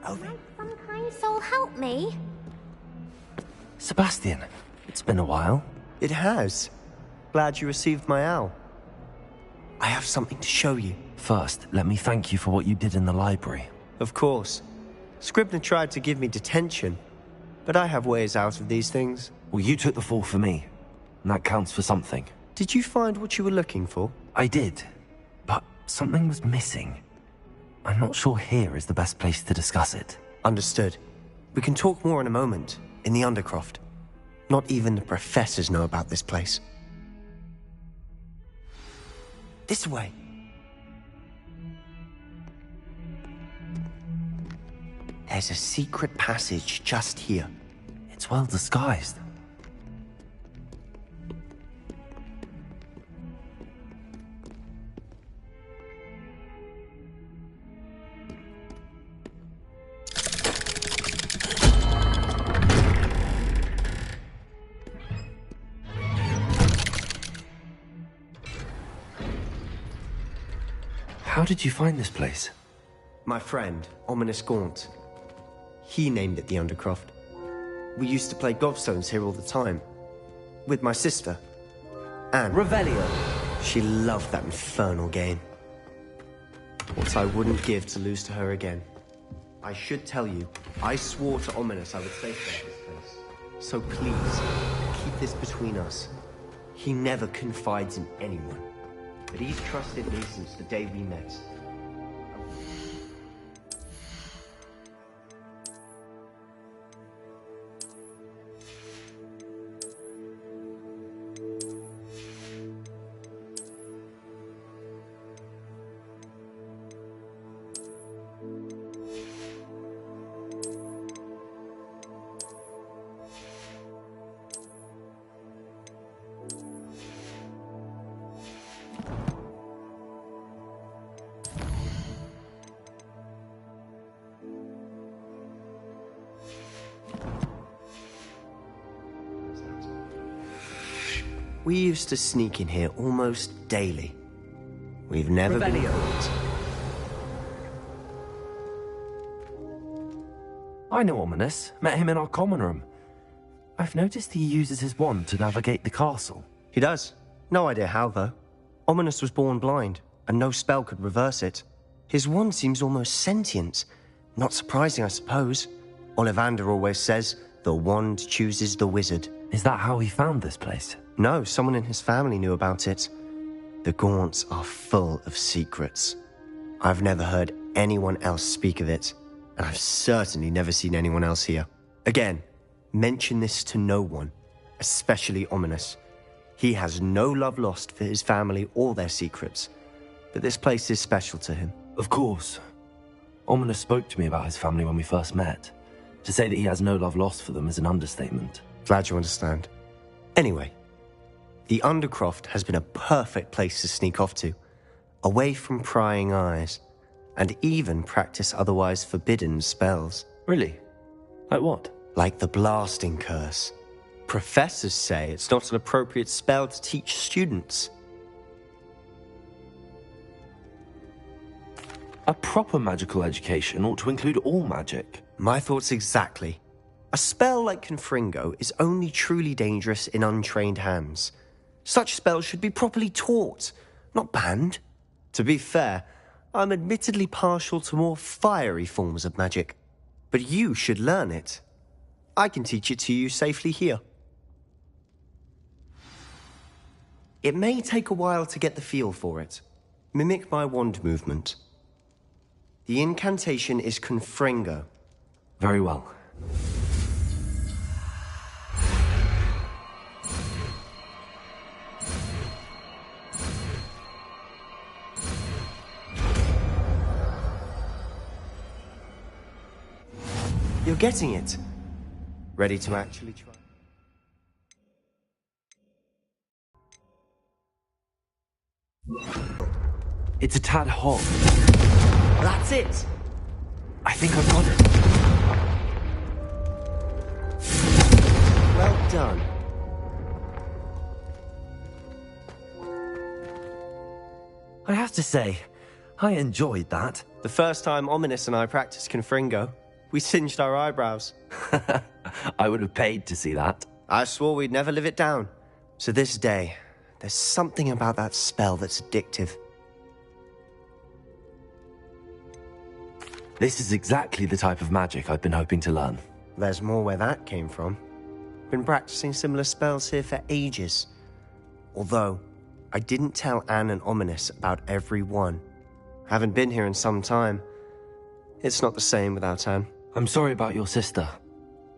Over. Might some kind soul help me? Sebastian, it's been a while. It has. Glad you received my owl. I have something to show you. First, let me thank you for what you did in the library. Of course. Scribner tried to give me detention, but I have ways out of these things. Well, you took the fall for me, and that counts for something. Did you find what you were looking for? I did, but something was missing. I'm not sure here is the best place to discuss it. Understood. We can talk more in a moment, in the Undercroft. Not even the professors know about this place. This way. There's a secret passage just here. It's well disguised. How did you find this place? My friend, Ominous Gaunt. He named it the Undercroft. We used to play gobstones here all the time. With my sister, Anne. Revelio. She loved that infernal game. What I wouldn't give to lose to her again. I should tell you, I swore to Ominous I would safeguard this place. So please, keep this between us. He never confides in anyone. But he's trusted me since the day we met. We used to sneak in here almost daily. We've never been caught. I know Ominous. Met him in our common room. I've noticed he uses his wand to navigate the castle. He does. No idea how, though. Ominous was born blind, and no spell could reverse it. His wand seems almost sentient. Not surprising, I suppose. Ollivander always says, the wand chooses the wizard. Is that how he found this place? No, someone in his family knew about it. The Gaunts are full of secrets. I've never heard anyone else speak of it, and I've certainly never seen anyone else here. Again, mention this to no one, especially Ominous. He has no love lost for his family or their secrets, but this place is special to him. Of course. Ominous spoke to me about his family when we first met. To say that he has no love lost for them is an understatement. Glad you understand. Anyway, the Undercroft has been a perfect place to sneak off to, away from prying eyes, and even practice otherwise forbidden spells. Really? Like what? Like the blasting curse. Professors say it's not an appropriate spell to teach students. A proper magical education ought to include all magic. My thoughts exactly. A spell like Confringo is only truly dangerous in untrained hands. Such spells should be properly taught, not banned. To be fair, I'm admittedly partial to more fiery forms of magic. But you should learn it. I can teach it to you safely here. It may take a while to get the feel for it. Mimic my wand movement. The incantation is Confringo. Very well. You're getting it. Ready to actually try? It's a tad hot. That's it! I think I've got it. Well done. I have to say, I enjoyed that. The first time Ominous and I practiced Confringo, We singed our eyebrows. I would have paid to see that. I swore we'd never live it down. So this day, there's something about that spell that's addictive. This is exactly the type of magic I've been hoping to learn. There's more where that came from. Been practicing similar spells here for ages. Although, I didn't tell Anne and Ominous about every one. Haven't been here in some time. It's not the same without Anne. I'm sorry about your sister.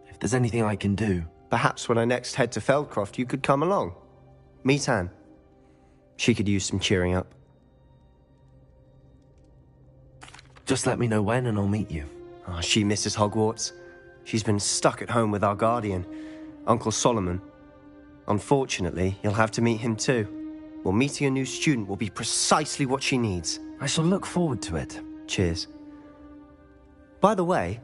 If there's anything I can do... Perhaps when I next head to Feldcroft, you could come along. Meet Anne. She could use some cheering up. Just let me know when and I'll meet you. Oh, she misses Hogwarts. She's been stuck at home with our guardian, Uncle Solomon. Unfortunately, you'll have to meet him too. Well, meeting a new student will be precisely what she needs. I shall look forward to it. Cheers. By the way,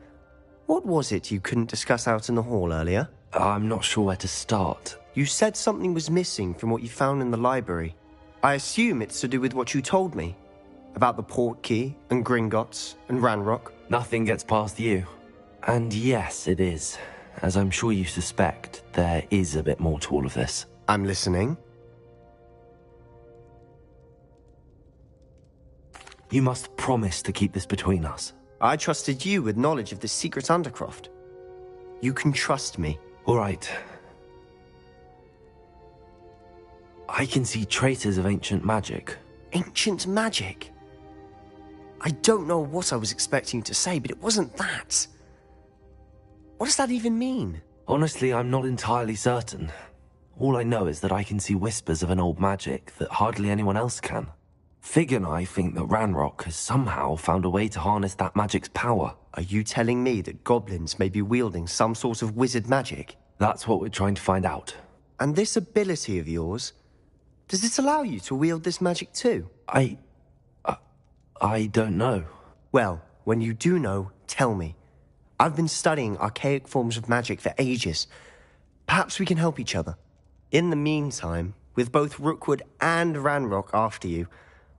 what was it you couldn't discuss out in the hall earlier? I'm not sure where to start. You said something was missing from what you found in the library. I assume it's to do with what you told me. About the Portkey, and Gringotts, and Ranrock. Nothing gets past you. And yes, it is. As I'm sure you suspect, there is a bit more to all of this. I'm listening. You must promise to keep this between us. I trusted you with knowledge of the secret Undercroft. You can trust me. All right. I can see traces of ancient magic. Ancient magic? I don't know what I was expecting you to say, but it wasn't that. What does that even mean? Honestly, I'm not entirely certain. All I know is that I can see whispers of an old magic that hardly anyone else can. Fig and I think that Ranrock has somehow found a way to harness that magic's power. Are you telling me that goblins may be wielding some sort of wizard magic? That's what we're trying to find out. And this ability of yours, does it allow you to wield this magic too? I don't know. Well, when you do know, tell me. I've been studying archaic forms of magic for ages. Perhaps we can help each other. In the meantime, with both Rookwood and Ranrock after you,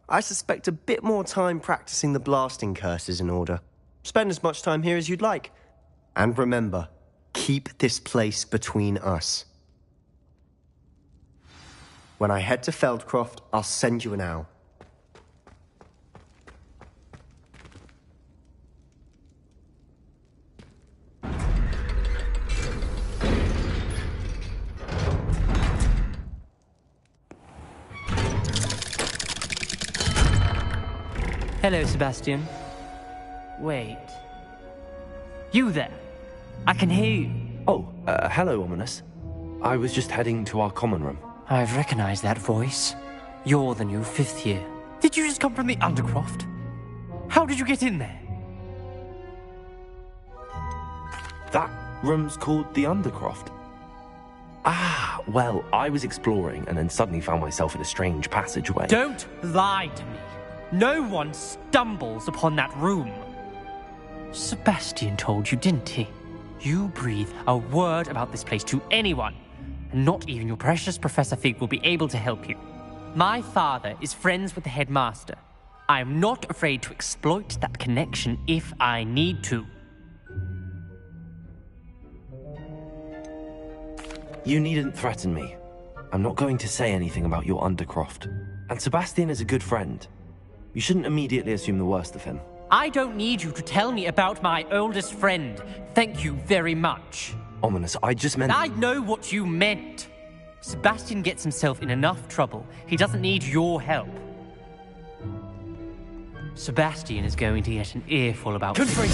I suspect a bit more time practicing the blasting curse is in order. Spend as much time here as you'd like. And remember, keep this place between us. When I head to Feldcroft, I'll send you an owl. Hello, Sebastian. Wait. You there? I can hear you. Oh, hello, Ominous. I was just heading to our common room. I've recognized that voice. You're the new 5th year. Did you just come from the Undercroft? How did you get in there? That room's called the Undercroft. Ah, well, I was exploring and then suddenly found myself in a strange passageway. Don't lie to me. No one stumbles upon that room. Sebastian told you, didn't he? You breathe a word about this place to anyone, and not even your precious Professor Fig will be able to help you. My father is friends with the headmaster. I am not afraid to exploit that connection if I need to. You needn't threaten me. I'm not going to say anything about your Undercroft. And Sebastian is a good friend. You shouldn't immediately assume the worst of him. I don't need you to tell me about my oldest friend. Thank you very much. Ominous, I just meant... I know what you meant. Sebastian gets himself in enough trouble. He doesn't need your help. Sebastian is going to get an earful about... If only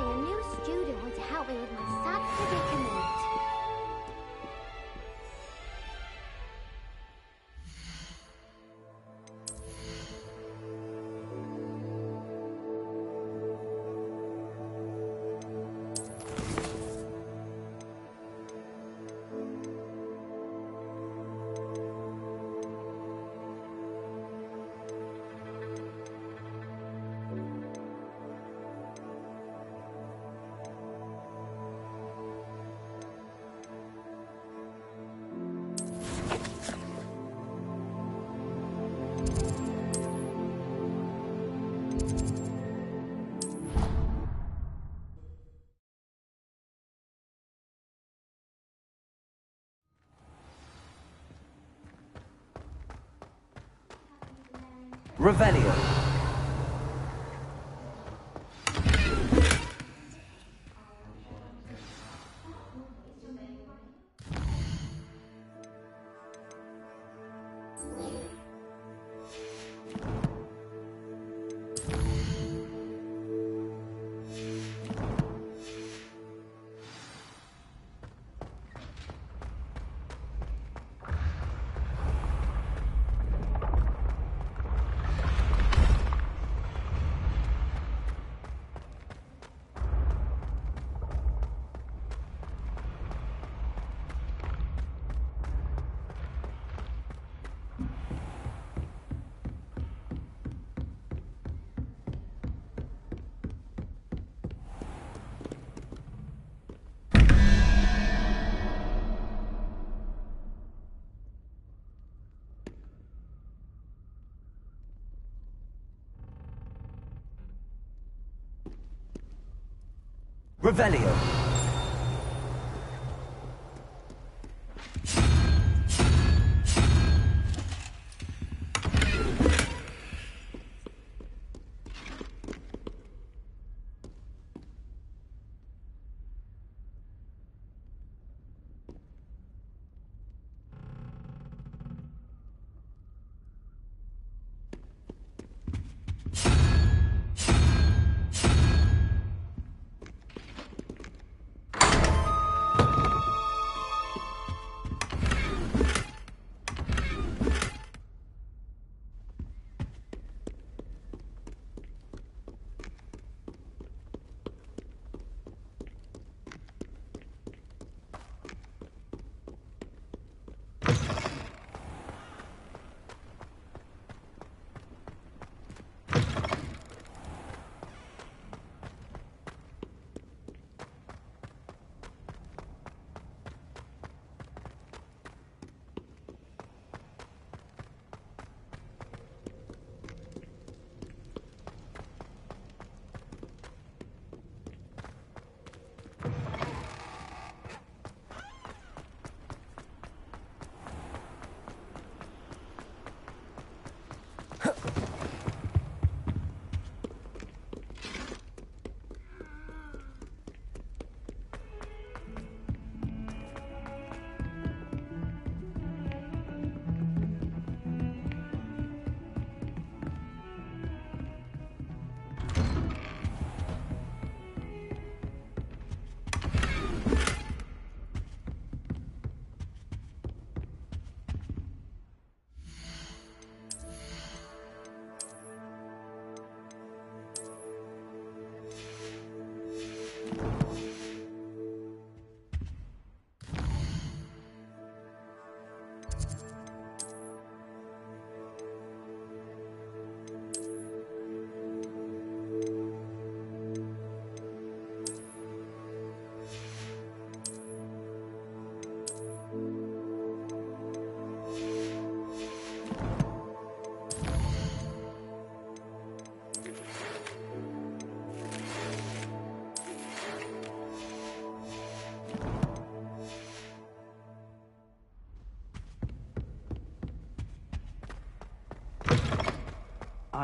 a new student would help me with my sad predicament. Revelio. Revelio.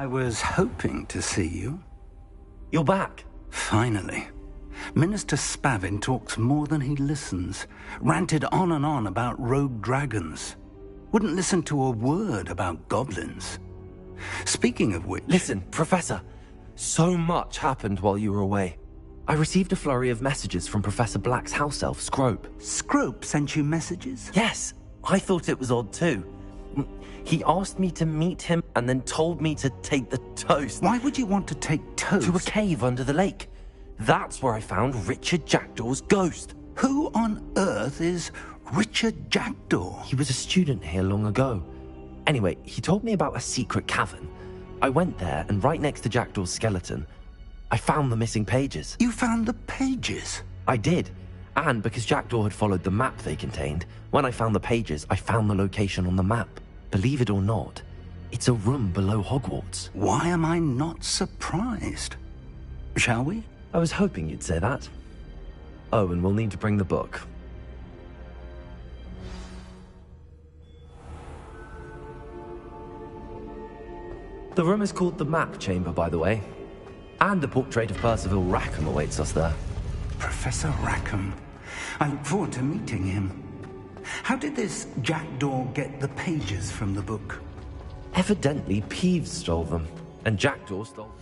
I was hoping to see you. You're back. Finally. Minister Spavin talks more than he listens. Ranted on and on about rogue dragons. Wouldn't listen to a word about goblins. Speaking of which... Listen, Professor. So much happened while you were away. I received a flurry of messages from Professor Black's house elf, Scrope. Scrope sent you messages? Yes, I thought it was odd too. He asked me to meet him and then told me to take the toast. Why would you want to take toast? To a cave under the lake. That's where I found Richard Jackdaw's ghost. Who on earth is Richard Jackdaw? He was a student here long ago. Anyway, he told me about a secret cavern. I went there, and right next to Jackdaw's skeleton, I found the missing pages. You found the pages? I did. And because Jackdaw had followed the map they contained, when I found the pages, I found the location on the map. Believe it or not, it's a room below Hogwarts. Why am I not surprised? Shall we? I was hoping you'd say that. Oh, and we'll need to bring the book. The room is called the Map Chamber, by the way. And a portrait of Percival Rackham awaits us there. Professor Rackham. I look forward to meeting him. How did this jackdaw get the pages from the book? Evidently, Peeves stole them, and Jackdaw stole them.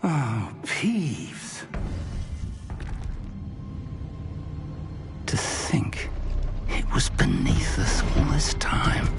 Oh, Peeves. To think it was beneath us all this time.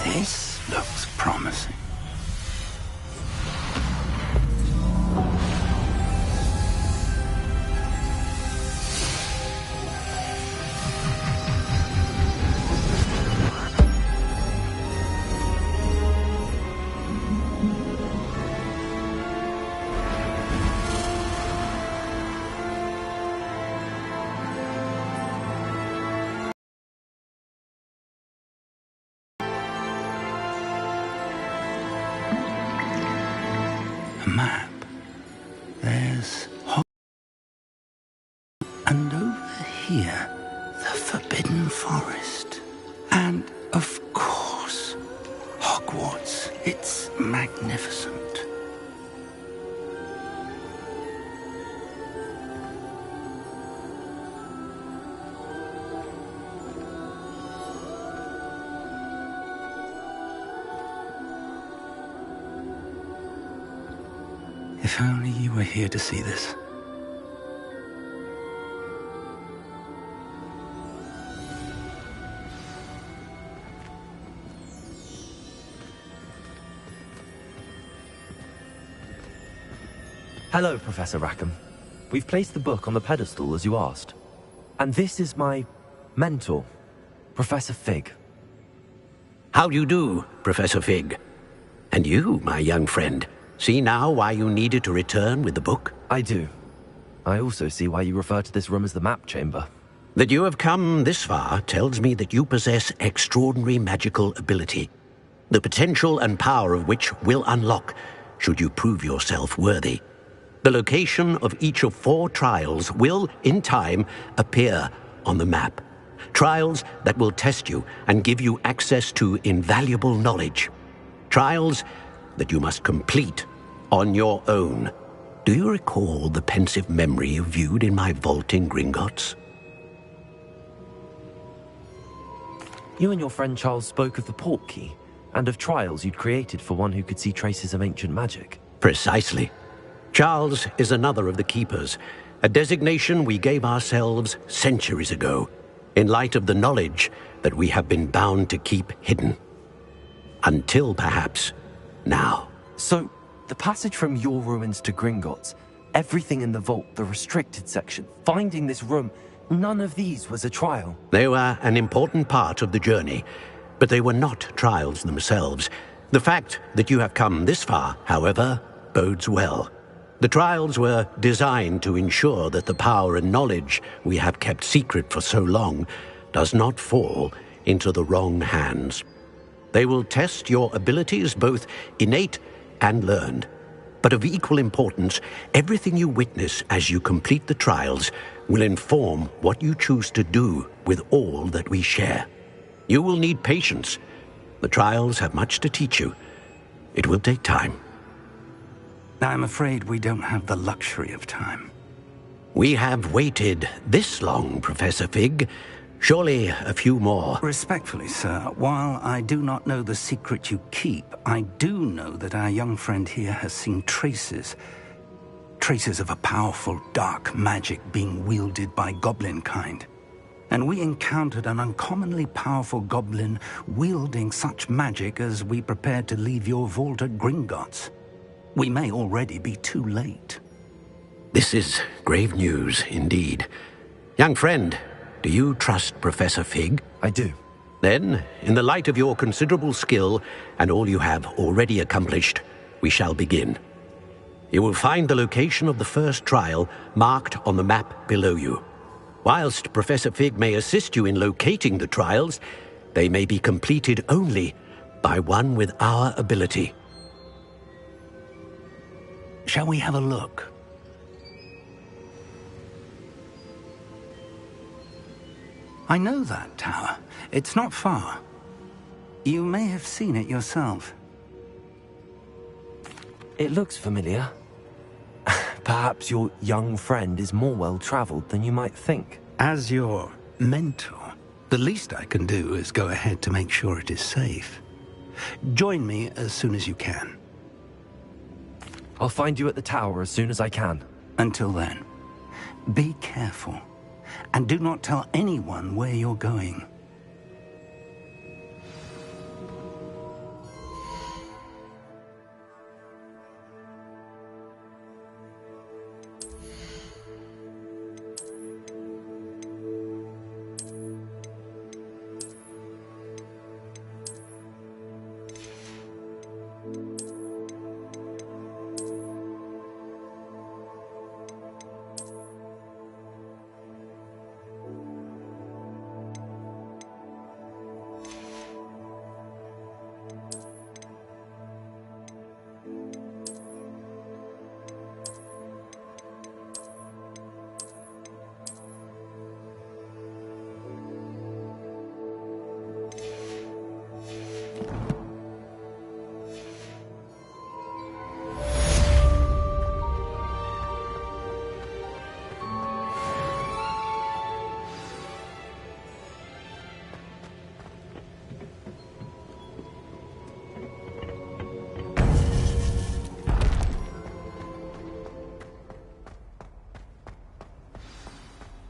This looks promising. Map. There's Hogwarts. And over here, the Forbidden Forest. And, of course, Hogwarts. It's magnificent. If only you were here to see this. Hello, Professor Rackham. We've placed the book on the pedestal as you asked. And this is my mentor, Professor Fig. How do you do, Professor Fig? And you, my young friend, see now why you needed to return with the book? I do. I also see why you refer to this room as the Map Chamber. That you have come this far tells me that you possess extraordinary magical ability, the potential and power of which will unlock should you prove yourself worthy. The location of each of 4 trials will, in time, appear on the map. Trials that will test you and give you access to invaluable knowledge. Trials that you must complete on your own. Do you recall the pensive memory you viewed in my vault in Gringotts? You and your friend Charles spoke of the Portkey, and of trials you'd created for one who could see traces of ancient magic. Precisely. Charles is another of the Keepers, a designation we gave ourselves centuries ago, in light of the knowledge that we have been bound to keep hidden. Until, perhaps, now. So, the passage from your ruins to Gringotts, everything in the vault, the restricted section, finding this room, none of these was a trial. They were an important part of the journey, But they were not trials themselves. The fact that you have come this far, however, bodes well. The trials were designed to ensure that the power and knowledge we have kept secret for so long does not fall into the wrong hands. They will test your abilities, both innate and learned. But of equal importance, everything you witness as you complete the trials will inform what you choose to do with all that we share. You will need patience. The trials have much to teach you. It will take time. I'm afraid we don't have the luxury of time. We have waited this long, Professor Fig. Surely a few more. Respectfully, sir, while I do not know the secret you keep, I do know that our young friend here has seen traces of a powerful dark magic being wielded by goblin kind. And we encountered an uncommonly powerful goblin wielding such magic as we prepared to leave your vault at Gringotts. We may already be too late. This is grave news indeed. Young friend, do you trust Professor Fig? I do. Then, in the light of your considerable skill and all you have already accomplished, we shall begin. You will find the location of the first trial marked on the map below you. Whilst Professor Fig may assist you in locating the trials, they may be completed only by one with our ability. Shall we have a look? I know that tower. It's not far. You may have seen it yourself. It looks familiar. Perhaps your young friend is more well-traveled than you might think. As your mentor, the least I can do is go ahead to make sure it is safe. Join me as soon as you can. I'll find you at the tower as soon as I can. Until then, be careful, and do not tell anyone where you're going.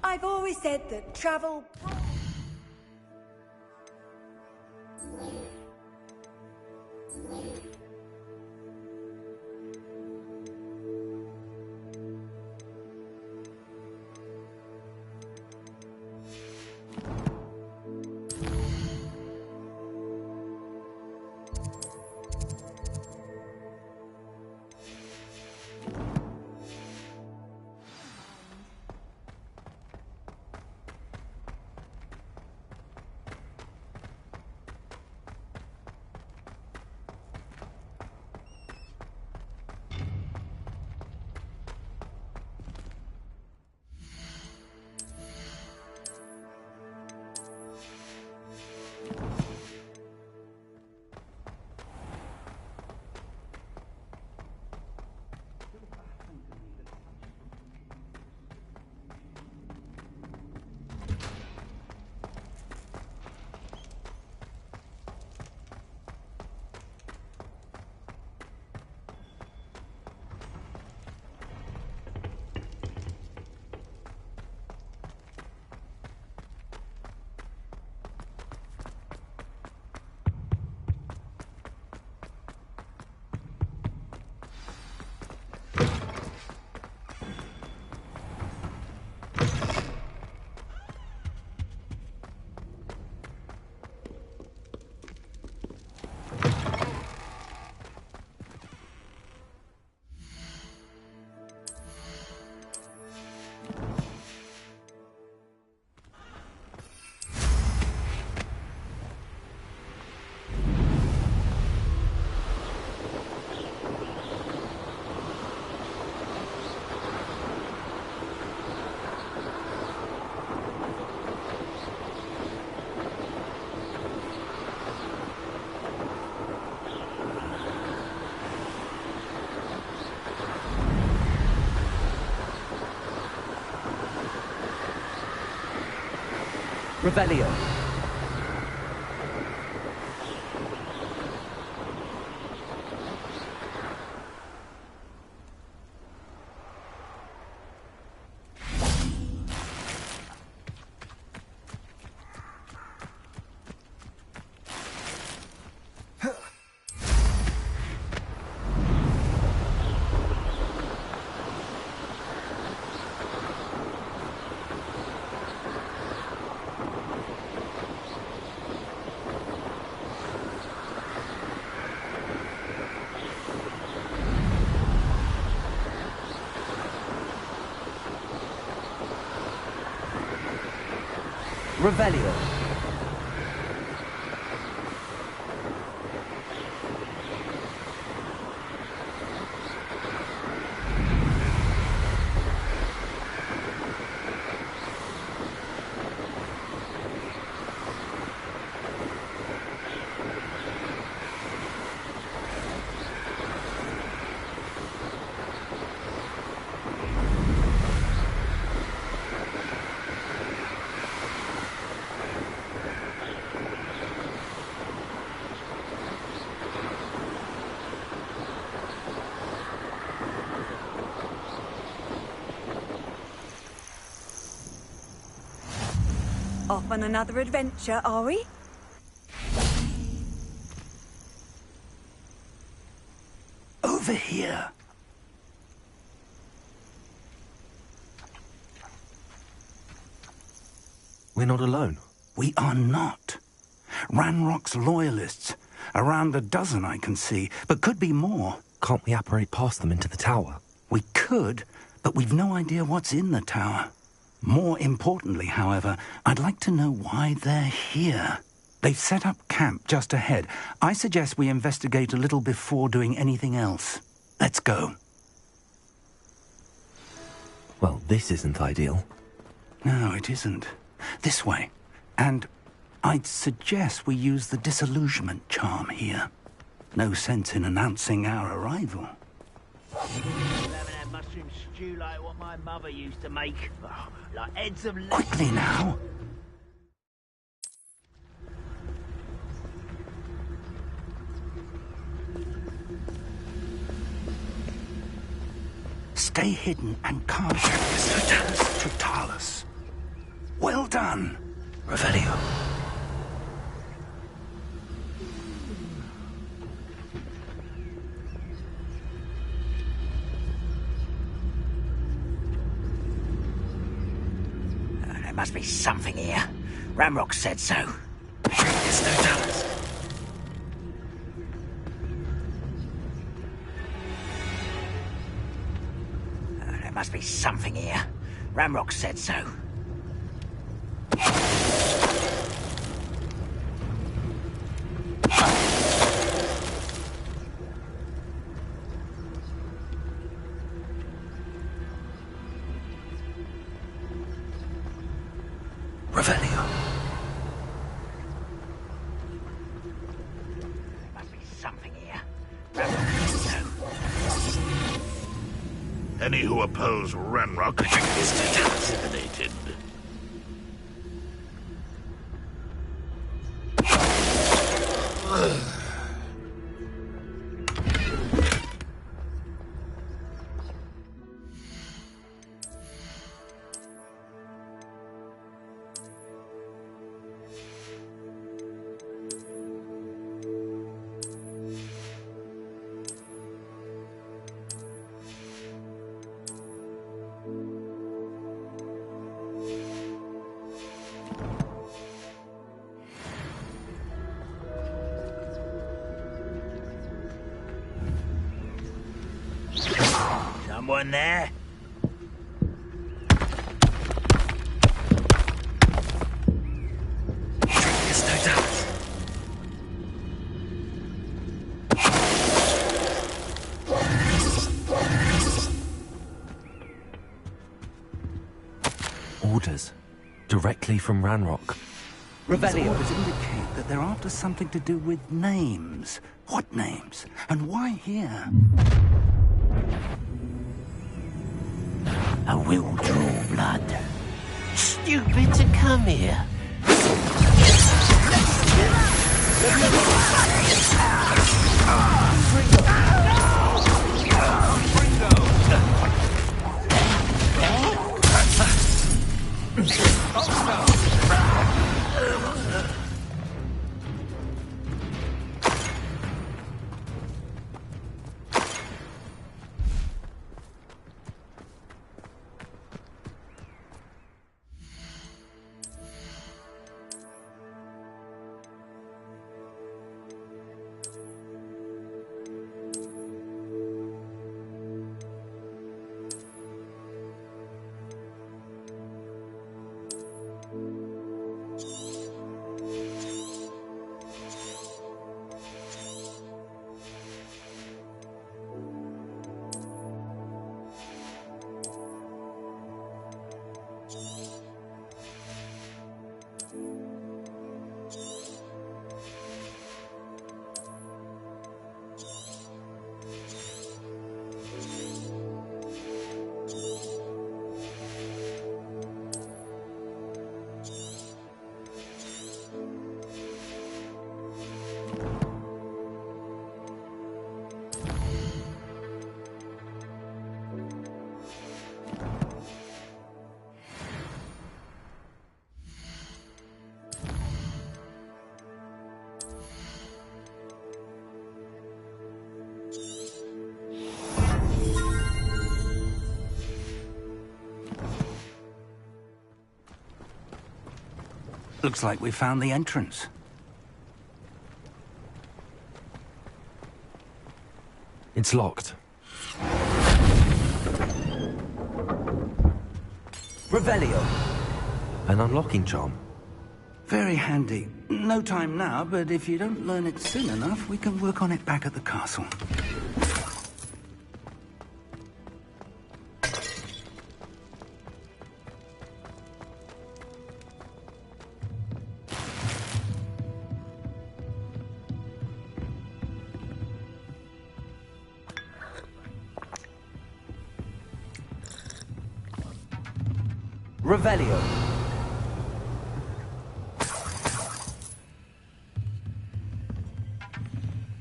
I've always said that travel... Revelio. Revelio. Off on another adventure, are we? Over here. We're not alone. We are not. Ranrock's loyalists. Around a dozen I can see, but could be more. Can't we apparate past them into the tower? We could, but we've no idea what's in the tower. More importantly, however, I'd like to know why they're here. They've set up camp just ahead. I suggest we investigate a little before doing anything else. Let's go. Well, this isn't ideal. No, it isn't. This way. And I'd suggest we use the disillusionment charm here. No sense in announcing our arrival. Mushroom stew like what my mother used to make. Oh, like heads of... Quickly now! Stay hidden and can't... Totalis. Well done! Revelio. There must be something here. Ramrock said so. There's no doubt. There must be something here. Ramrock said so. Revelio. There must be something here. Ramrock said so. Any who oppose Ranrock is eliminated. Someone there? There's no doubt. Orders. Directly from Ranrock. Revelio. Orders indicate that they're after something to do with names. What names? And why here? I will draw blood. Stupid to come here. Looks like we found the entrance. It's locked. Revelio. An unlocking charm. Very handy. No time now, but if you don't learn it soon enough, we can work on it back at the castle. Revelio.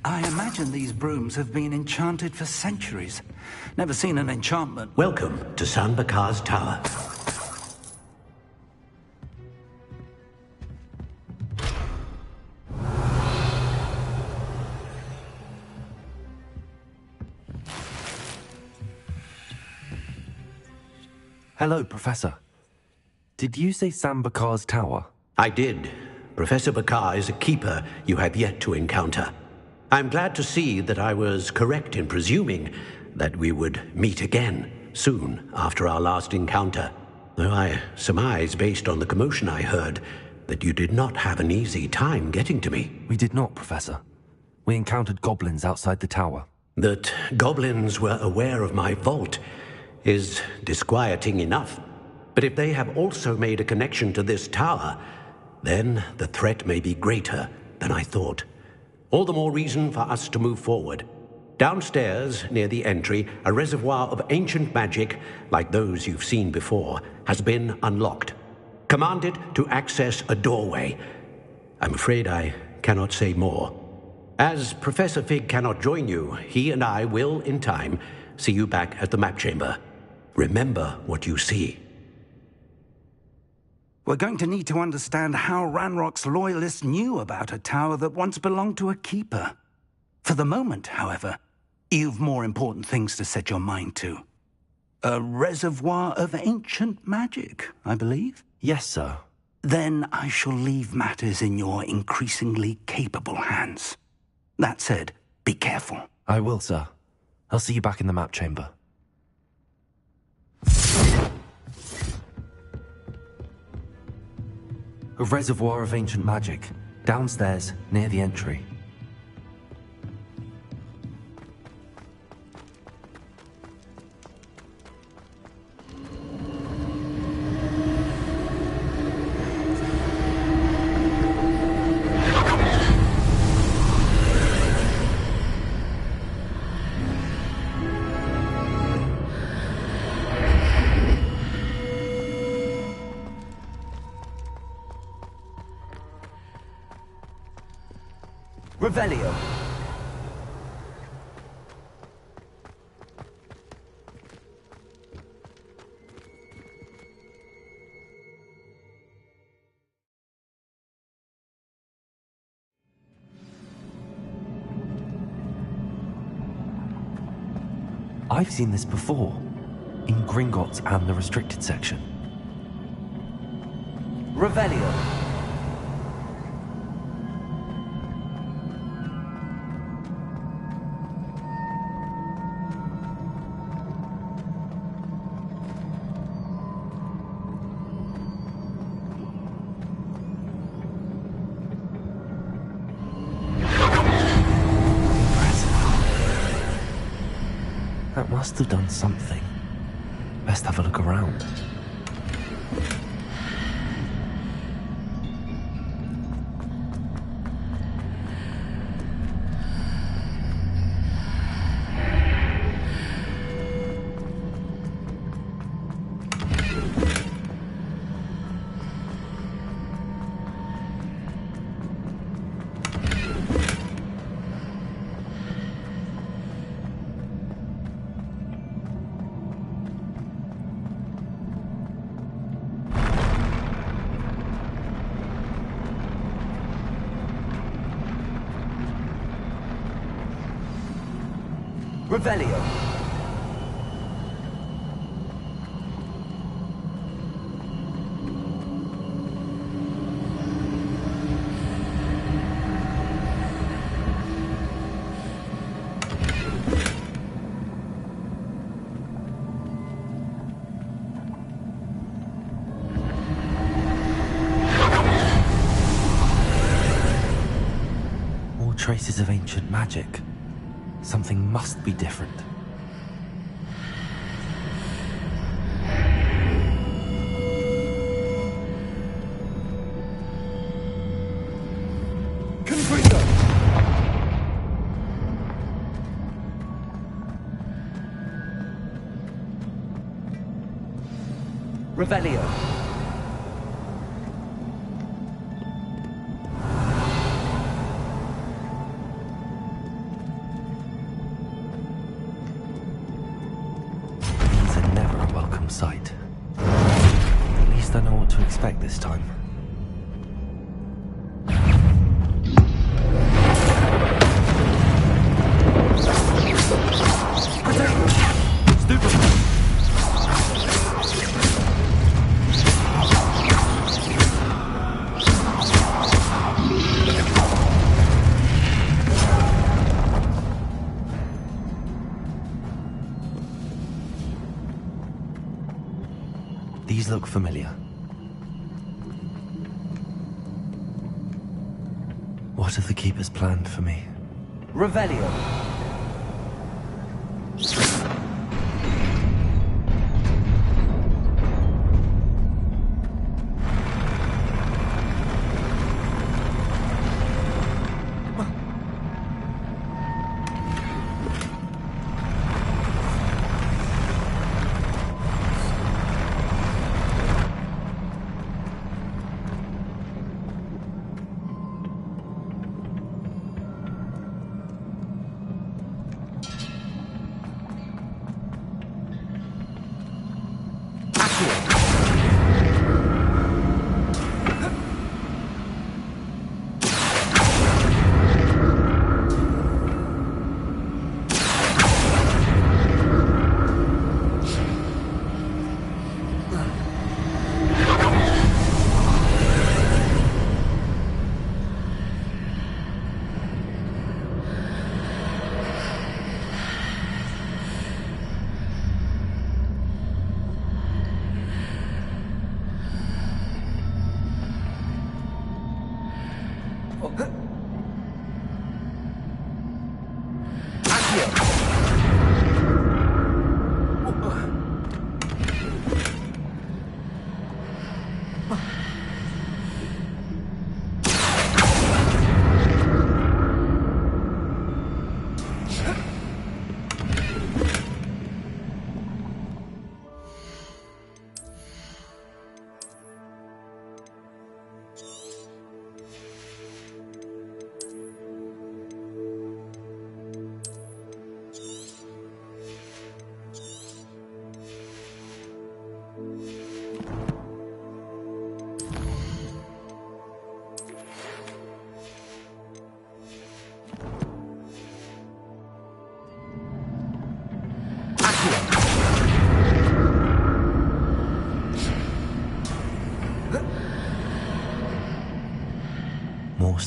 I imagine these brooms have been enchanted for centuries. Never seen an enchantment. Welcome to San Bakar's Tower. Hello, Professor. Did you say Sam Bakar's tower? I did. Professor Bakar is a keeper you have yet to encounter. I'm glad to see that I was correct in presuming that we would meet again soon after our last encounter. Though I surmise, based on the commotion I heard, that you did not have an easy time getting to me. We did not, Professor. We encountered goblins outside the tower. That goblins were aware of my vault is disquieting enough. But if they have also made a connection to this tower, then the threat may be greater than I thought. All the more reason for us to move forward. Downstairs, near the entry, a reservoir of ancient magic, like those you've seen before, has been unlocked. Commanded to access a doorway. I'm afraid I cannot say more. As Professor Fig cannot join you, he and I will, in time, see you back at the map chamber. Remember what you see. We're going to need to understand how Ranrock's loyalists knew about a tower that once belonged to a keeper. For the moment, however, you've more important things to set your mind to. A reservoir of ancient magic, I believe? Yes, sir. Then I shall leave matters in your increasingly capable hands. That said, be careful. I will, sir. I'll see you back in the map chamber. A reservoir of ancient magic, downstairs, near the entry. Revelio. I've seen this before, in Gringotts and the restricted section. Revelio. That must have done something. Best have a look around. Revelio. More traces of ancient magic. Something must be different. Confringo! Revelio. Sight. At least I know what to expect this time. These look familiar. What have the Keepers planned for me? Revelio!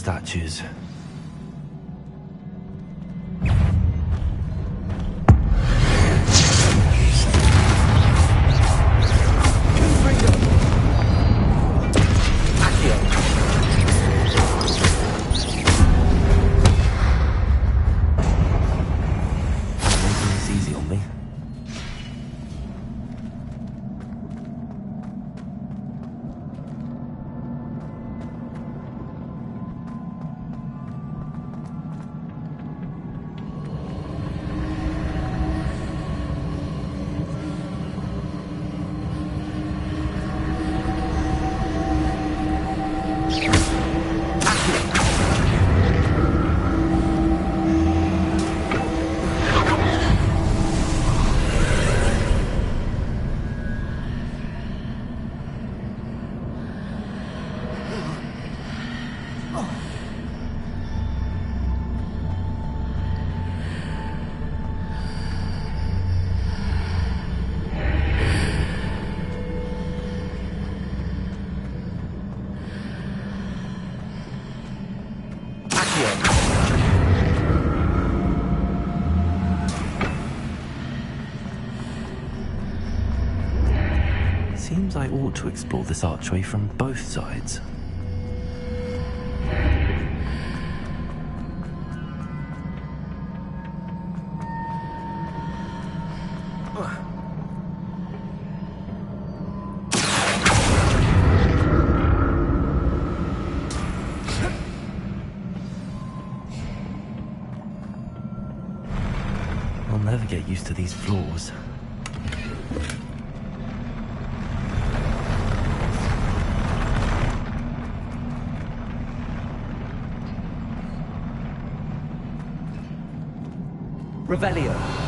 statues. Seems I ought to explore this archway from both sides. I'll never get used to these floors. Revelio.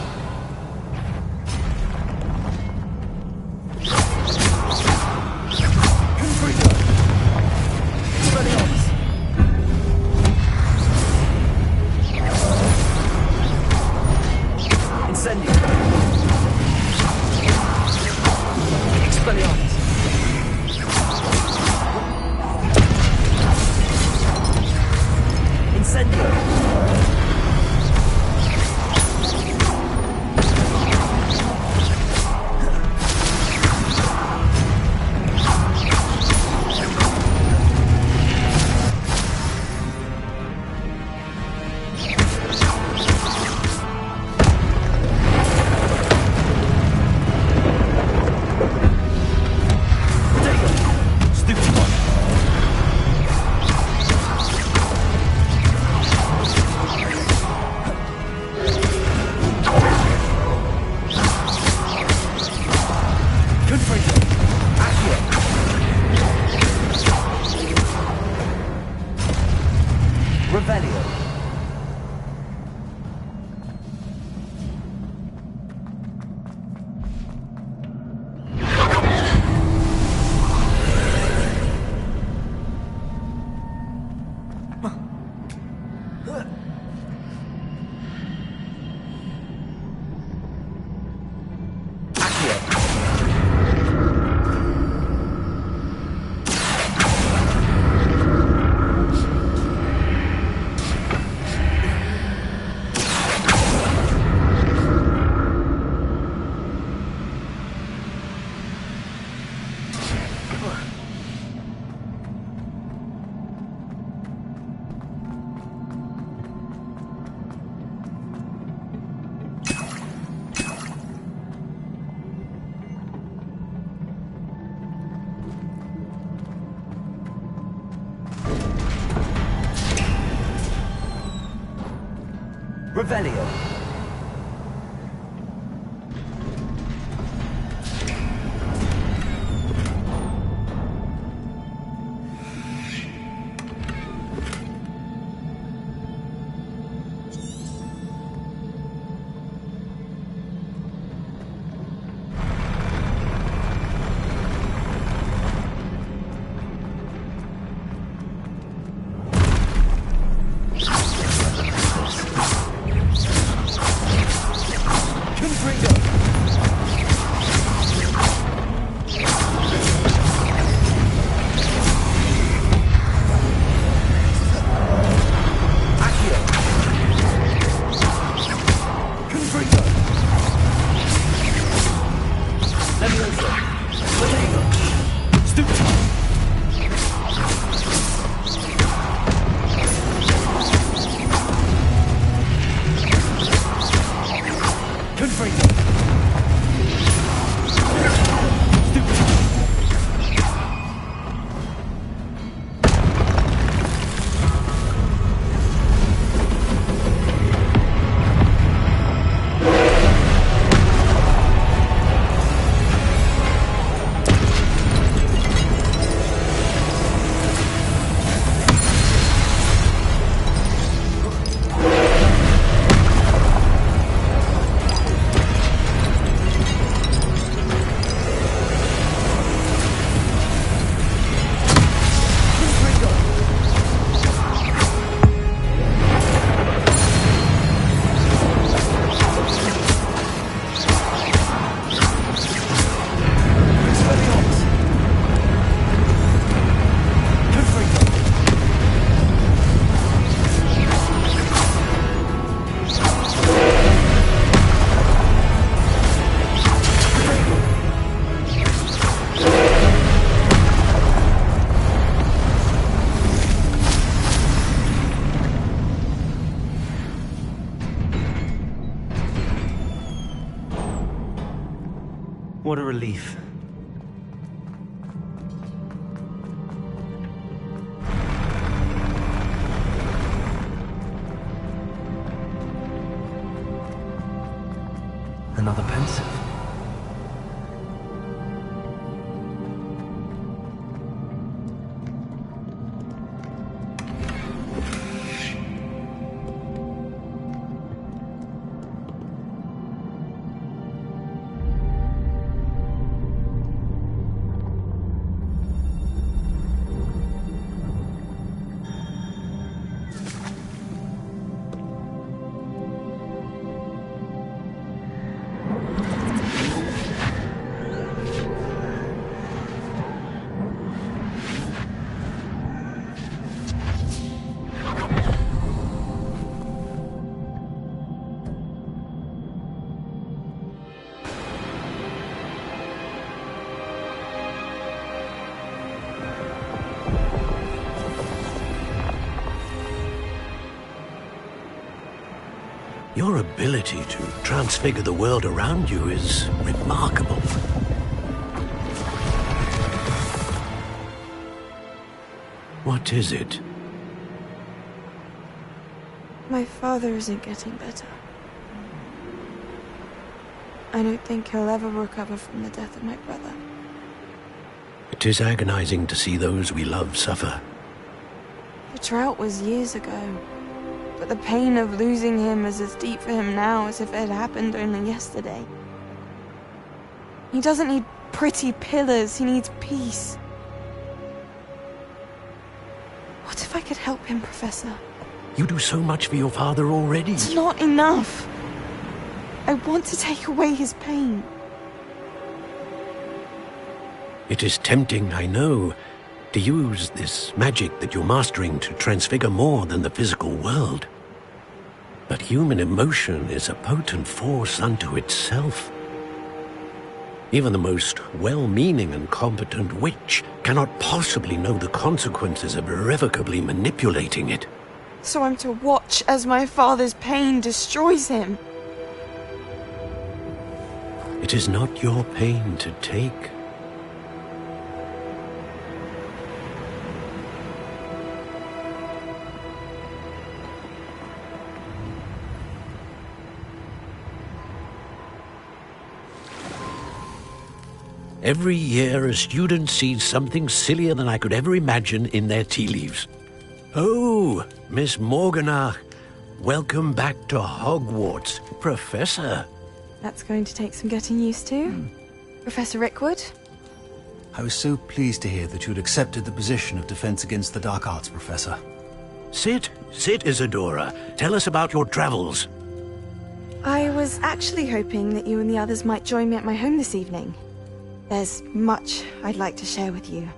Revelio. What a relief. Another pensive. Your ability to transfigure the world around you is remarkable. What is it? My father isn't getting better. I don't think he'll ever recover from the death of my brother. It is agonizing to see those we love suffer. The drought was years ago, but the pain of losing him is as deep for him now as if it had happened only yesterday. He doesn't need pretty pillars, he needs peace. What if I could help him, Professor? You do so much for your father already. It's not enough. I want to take away his pain. It is tempting, I know, to use this magic that you're mastering to transfigure more than the physical world. But human emotion is a potent force unto itself. Even the most well-meaning and competent witch cannot possibly know the consequences of irrevocably manipulating it. So I'm to watch as my father's pain destroys him. It is not your pain to take. Every year, a student sees something sillier than I could ever imagine in their tea leaves. Oh, Miss Morganach, welcome back to Hogwarts, Professor. That's going to take some getting used to. Professor Rickwood? I was so pleased to hear that you had accepted the position of Defense Against the Dark Arts, Professor. Sit, Isadora. Tell us about your travels. I was actually hoping that you and the others might join me at my home this evening. There's much I'd like to share with you.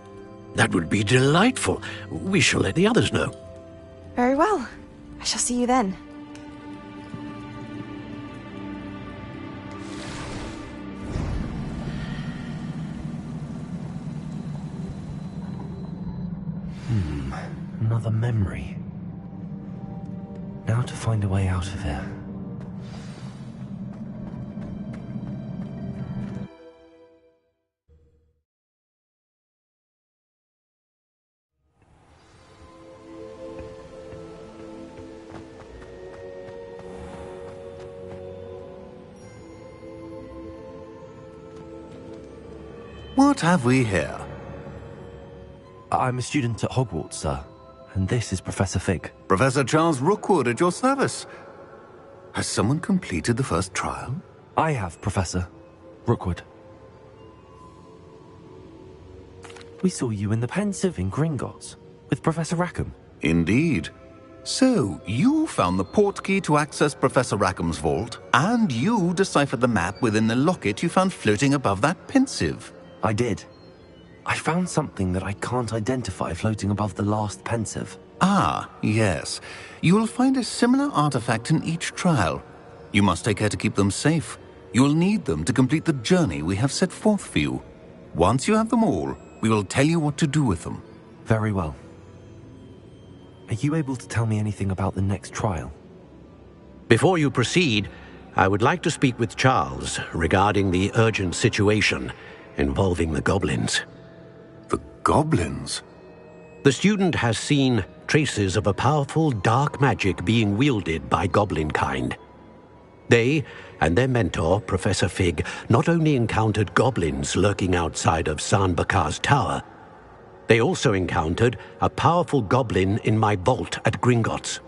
That would be delightful. We shall let the others know. Very well. I shall see you then. Another memory. Now to find a way out of here. What have we here? I'm a student at Hogwarts, sir. And this is Professor Fig. Professor Charles Rookwood at your service. Has someone completed the first trial? I have, Professor Rookwood. We saw you in the Pensive in Gringotts with Professor Rackham. Indeed. So, you found the portkey to access Professor Rackham's vault, and you deciphered the map within the locket you found floating above that Pensive. I did. I found something that I can't identify floating above the last Pensive. Ah, yes. You will find a similar artifact in each trial. You must take care to keep them safe. You will need them to complete the journey we have set forth for you. Once you have them all, we will tell you what to do with them. Very well. Are you able to tell me anything about the next trial? Before you proceed, I would like to speak with Charles regarding the urgent situation involving the goblins. The goblins? The student has seen traces of a powerful dark magic being wielded by goblin kind. They and their mentor, Professor Fig, not only encountered goblins lurking outside of San Bakar's tower, they also encountered a powerful goblin in my vault at Gringotts.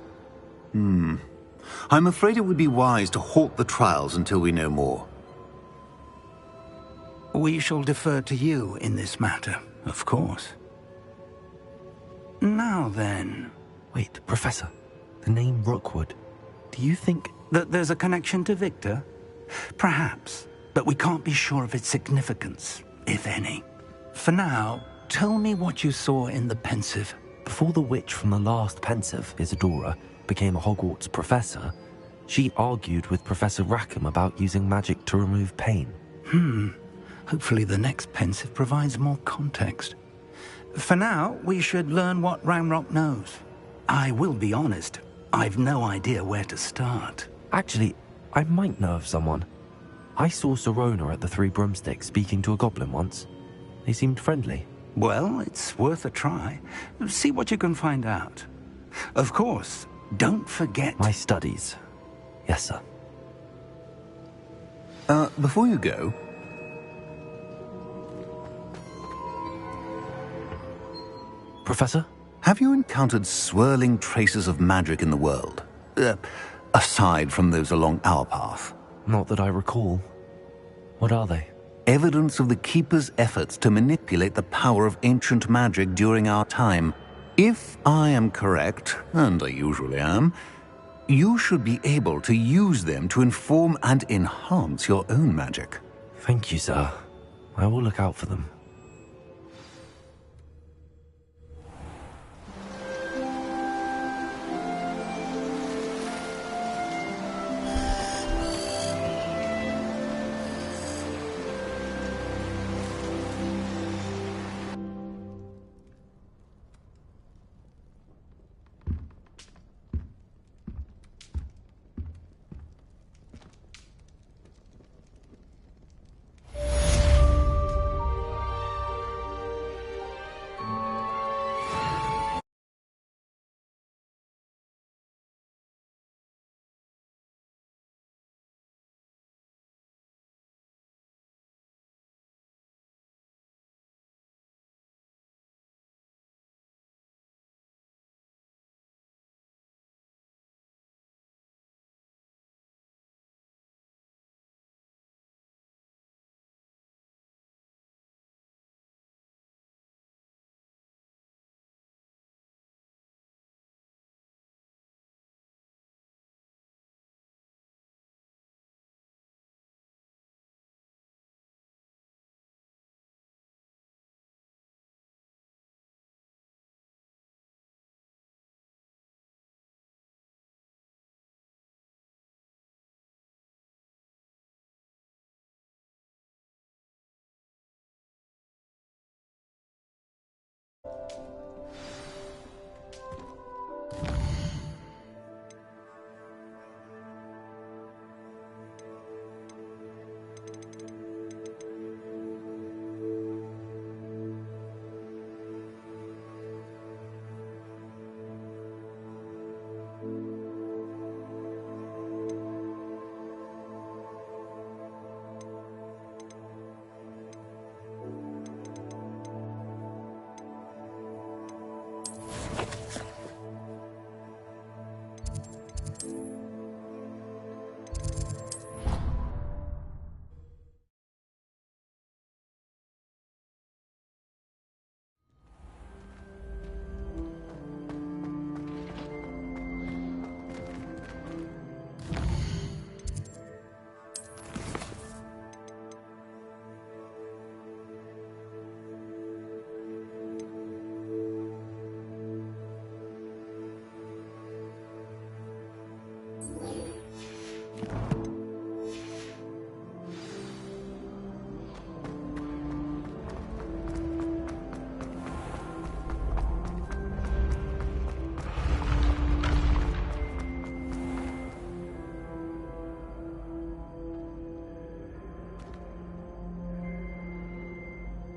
I'm afraid it would be wise to halt the trials until we know more. We shall defer to you in this matter, of course. Now then... Wait, Professor. The name Rookwood. Do you think... that there's a connection to Victor? Perhaps, but we can't be sure of its significance, if any. For now, tell me what you saw in the Pensive. Before the witch from the last Pensive, Isadora, became a Hogwarts professor, she argued with Professor Rackham about using magic to remove pain. Hopefully the next Pensive provides more context. For now, we should learn what Ranrock knows. I will be honest, I've no idea where to start. Actually, I might know of someone. I saw Serona at the Three Broomsticks speaking to a goblin once. They seemed friendly. Well, it's worth a try. See what you can find out. Of course, don't forget... my studies. Yes, sir. Before you go... Professor? Have you encountered swirling traces of magic in the world? Aside from those along our path? Not that I recall. What are they? Evidence of the Keeper's efforts to manipulate the power of ancient magic during our time. If I am correct, and I usually am, you should be able to use them to inform and enhance your own magic. Thank you, sir. I will look out for them.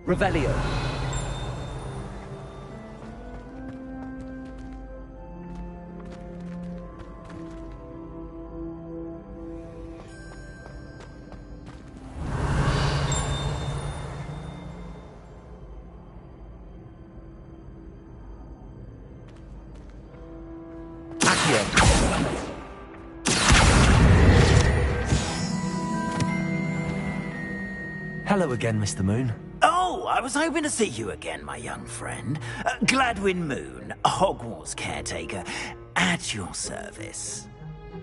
Revelio. Hello again, Mr. Moon. Oh, I was hoping to see you again, my young friend. Gladwin Moon, Hogwarts caretaker, at your service.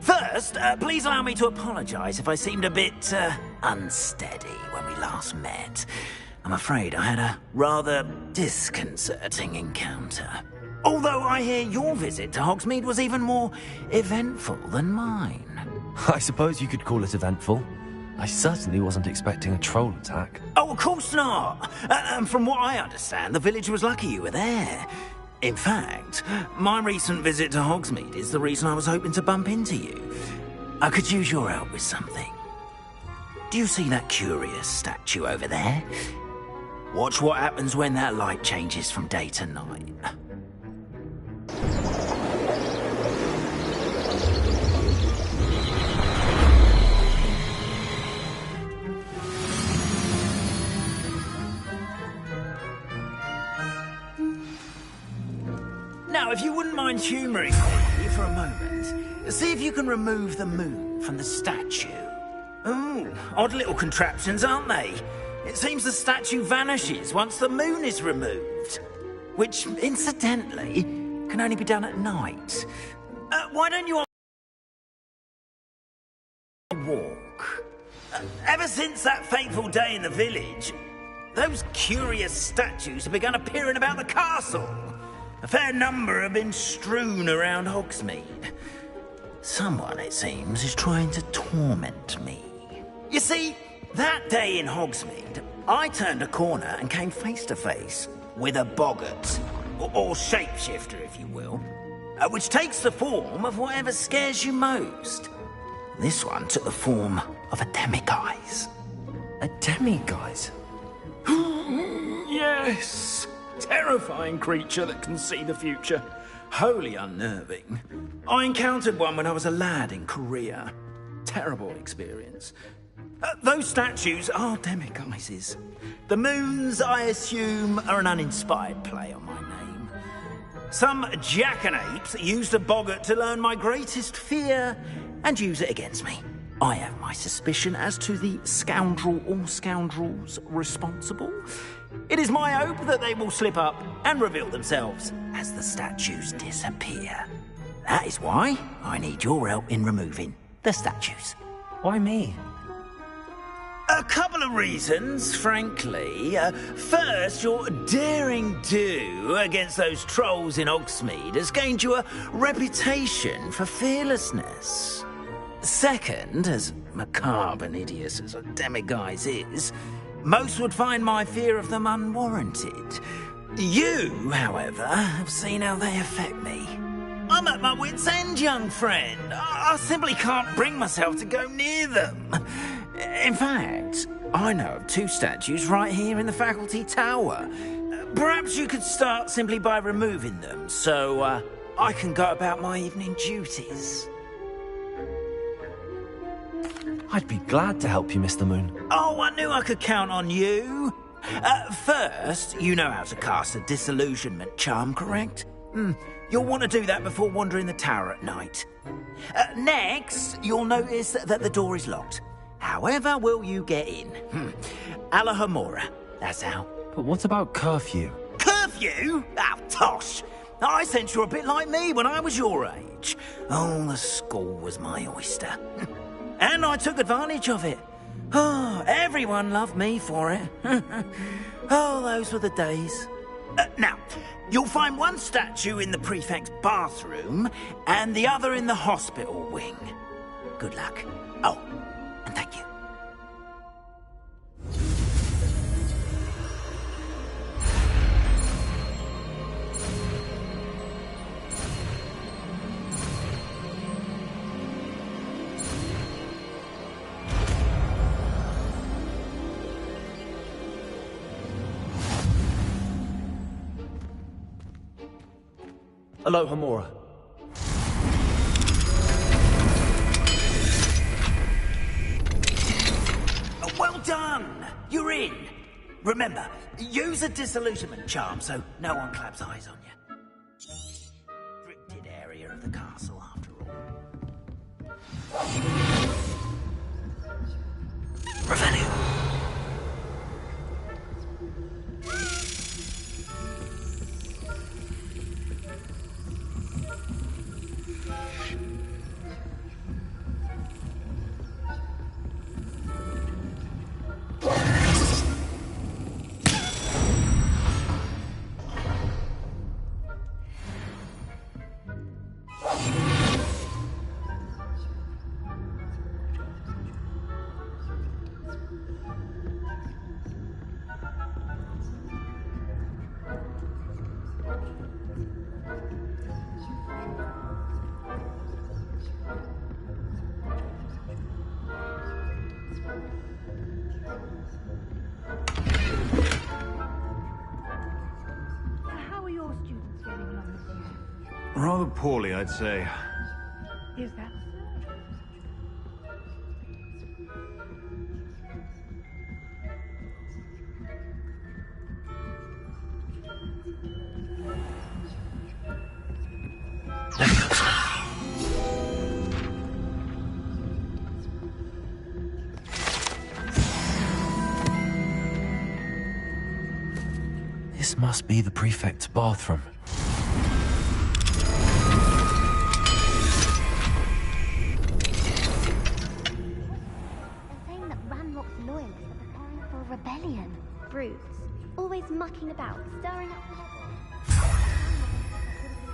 First, please allow me to apologise if I seemed a bit, unsteady when we last met. I'm afraid I had a rather disconcerting encounter. Although I hear your visit to Hogsmeade was even more eventful than mine. I suppose you could call it eventful. I certainly wasn't expecting a troll attack. Oh, of course not. And from what I understand, the village was lucky you were there. In fact, my recent visit to Hogsmeade is the reason I was hoping to bump into you. I could use your help with something. Do you see that curious statue over there? Watch what happens when that light changes from day to night. Now, if you wouldn't mind humouring me for a moment, see if you can remove the moon from the statue. Ooh, odd little contraptions, aren't they? It seems the statue vanishes once the moon is removed. Which, incidentally, can only be done at night. Why don't you walk? Ever since that fateful day in the village, those curious statues have begun appearing about the castle. A fair number have been strewn around Hogsmeade. Someone, it seems, is trying to torment me. You see, that day in Hogsmeade, I turned a corner and came face to face with a boggart, or shapeshifter, if you will, which takes the form of whatever scares you most. This one took the form of a demiguise. A demiguise? Yes! Terrifying creature that can see the future. Wholly unnerving. I encountered one when I was a lad in Korea. Terrible experience. Those statues are demiguises. The moons, I assume, are an uninspired play on my name. Some jackanapes used a boggart to learn my greatest fear and use it against me. I have my suspicion as to the scoundrel or scoundrels responsible. It is my hope that they will slip up and reveal themselves as the statues disappear. That is why I need your help in removing the statues. Why me? A couple of reasons, frankly. First, your daring do against those trolls in Hogsmeade has gained you a reputation for fearlessness. Second, as macabre and hideous as a demiguise is, most would find my fear of them unwarranted. You, however, have seen how they affect me. I'm at my wit's end, young friend. I simply can't bring myself to go near them. In fact, I know of two statues right here in the faculty tower. Perhaps you could start simply by removing them, so I can go about my evening duties. I'd be glad to help you, Mr. Moon. Oh, I knew I could count on you. First, you know how to cast a disillusionment charm, correct? You'll want to do that before wandering the tower at night. Next, you'll notice that the door is locked. However will you get in? Alahomora, that's how. But what about curfew? Curfew? Oh, tosh. I sense you're a bit like me when I was your age. Oh, the school was my oyster. And I took advantage of it. Oh, everyone loved me for it. Oh, those were the days. Now, you'll find one statue in the prefect's bathroom and the other in the hospital wing. Good luck. Oh, and thank you. Aloha Mora. Well done! You're in! Remember, use a disillusionment charm so no one claps eyes on you. Restricted area of the castle, after all. Revelio. How are your students getting along with you? Rather poorly, I'd say. Is that This must be the prefect's bathroom. They're saying that Ranrock's loyalists are preparing for a rebellion. Brutes. Always mucking about, stirring up trouble.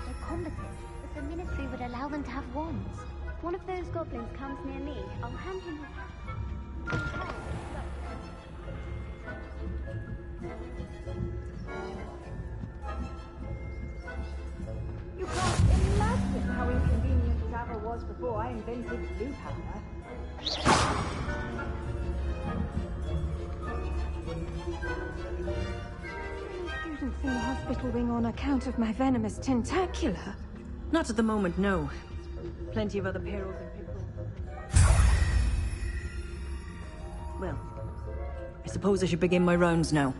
They're combative, but the Ministry would allow them to have wands. If one of those goblins comes near me, I'll hand him his hat. You can't imagine how inconvenient travel was before I invented blue powder. Students in the hospital wing on account of my venomous tentacular? Not at the moment, no. Plenty of other perils and pitfalls. Well, I suppose I should begin my rounds now.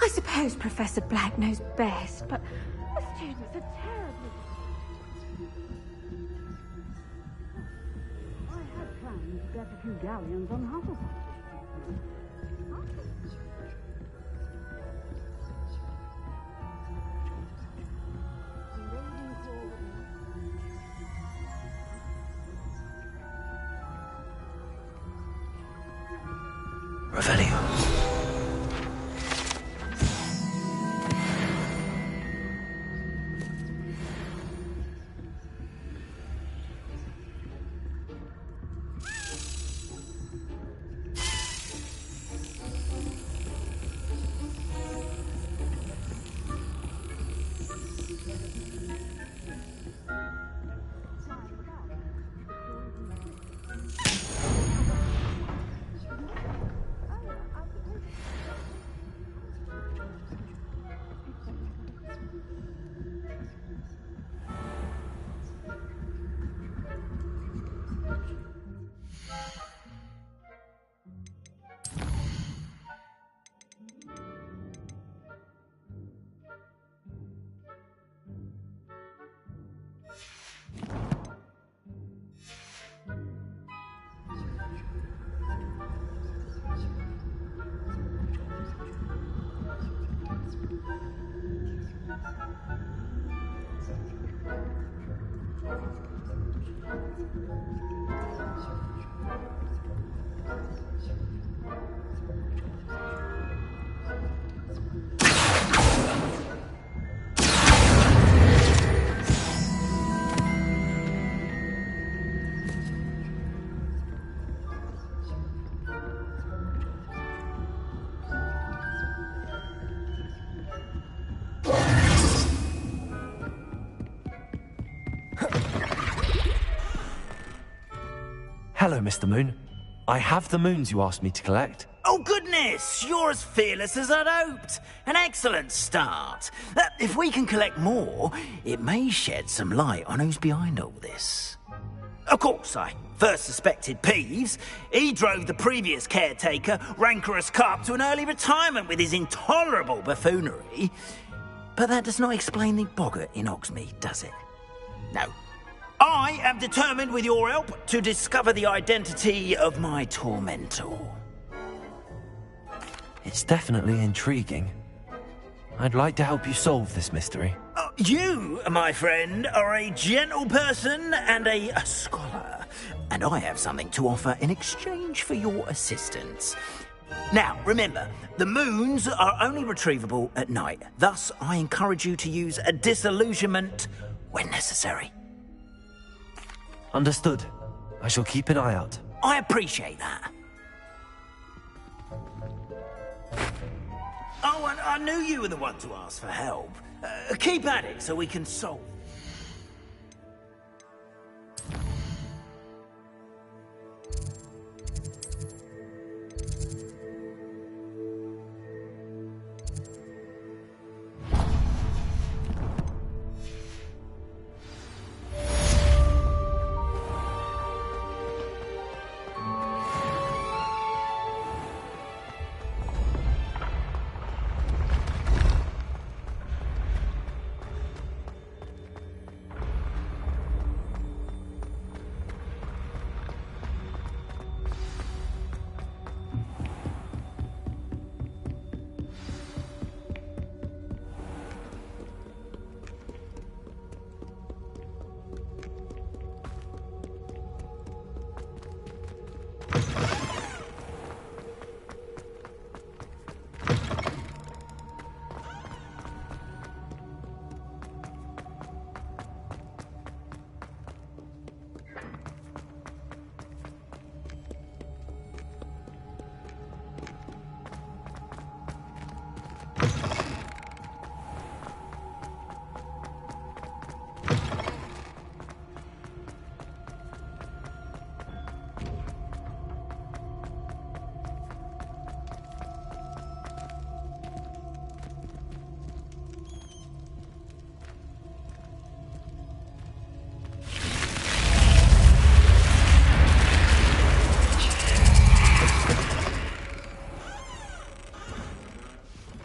I suppose Professor Black knows best, but the students are terribly... I had planned to get a few galleons on Hufflepuff. Revelio. Hello, Mr. Moon. I have the moons you asked me to collect. Oh, goodness! You're as fearless as I'd hoped. An excellent start. If we can collect more, it may shed some light on who's behind all this. Of course, I first suspected Peeves. He drove the previous caretaker, Rancorous Carp, to an early retirement with his intolerable buffoonery. But that does not explain the boggart in Hogsmeade, does it? No. I am determined, with your help, to discover the identity of my tormentor. It's definitely intriguing. I'd like to help you solve this mystery. You, my friend, are a gentle person and a scholar, and I have something to offer in exchange for your assistance. Now, remember, the moons are only retrievable at night. Thus, I encourage you to use a disillusionment when necessary. Understood. I shall keep an eye out. I appreciate that. Oh, and I knew you were the one to ask for help. Keep at it so we can solve.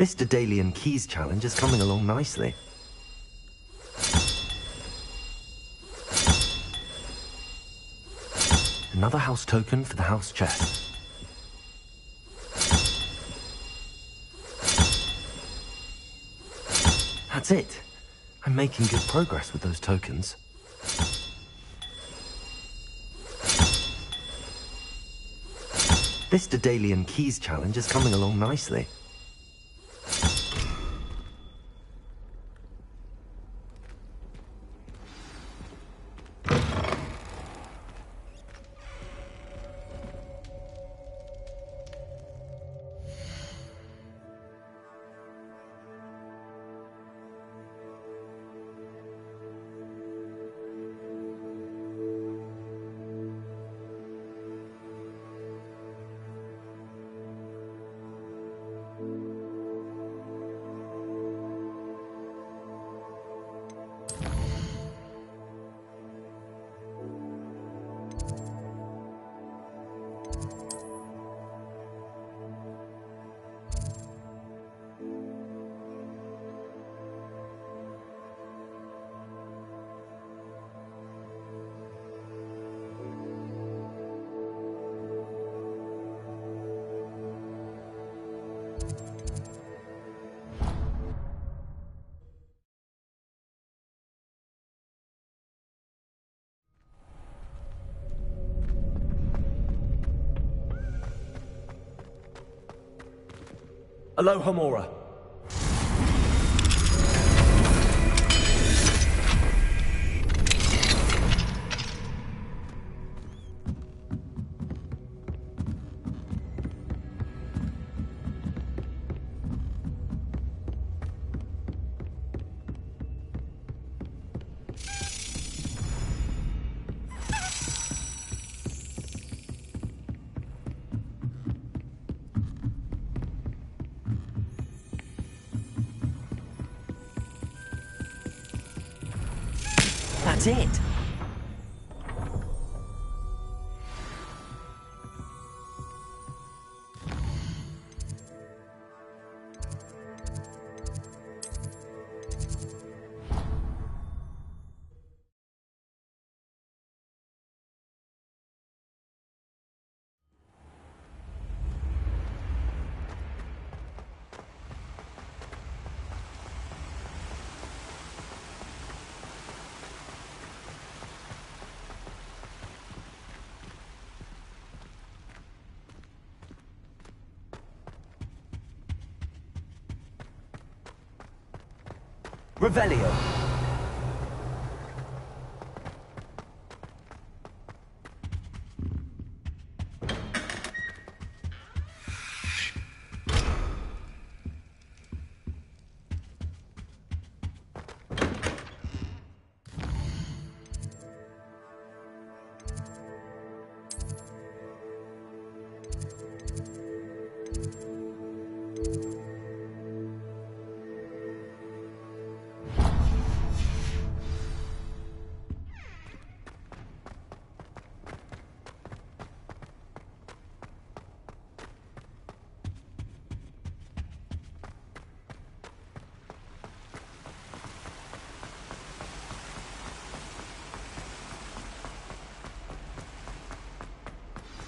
This Daedalian Keys challenge is coming along nicely. Another house token for the house chest. That's it. I'm making good progress with those tokens. This Daedalian Keys challenge is coming along nicely. Aloha Mora. That's it! Revelio.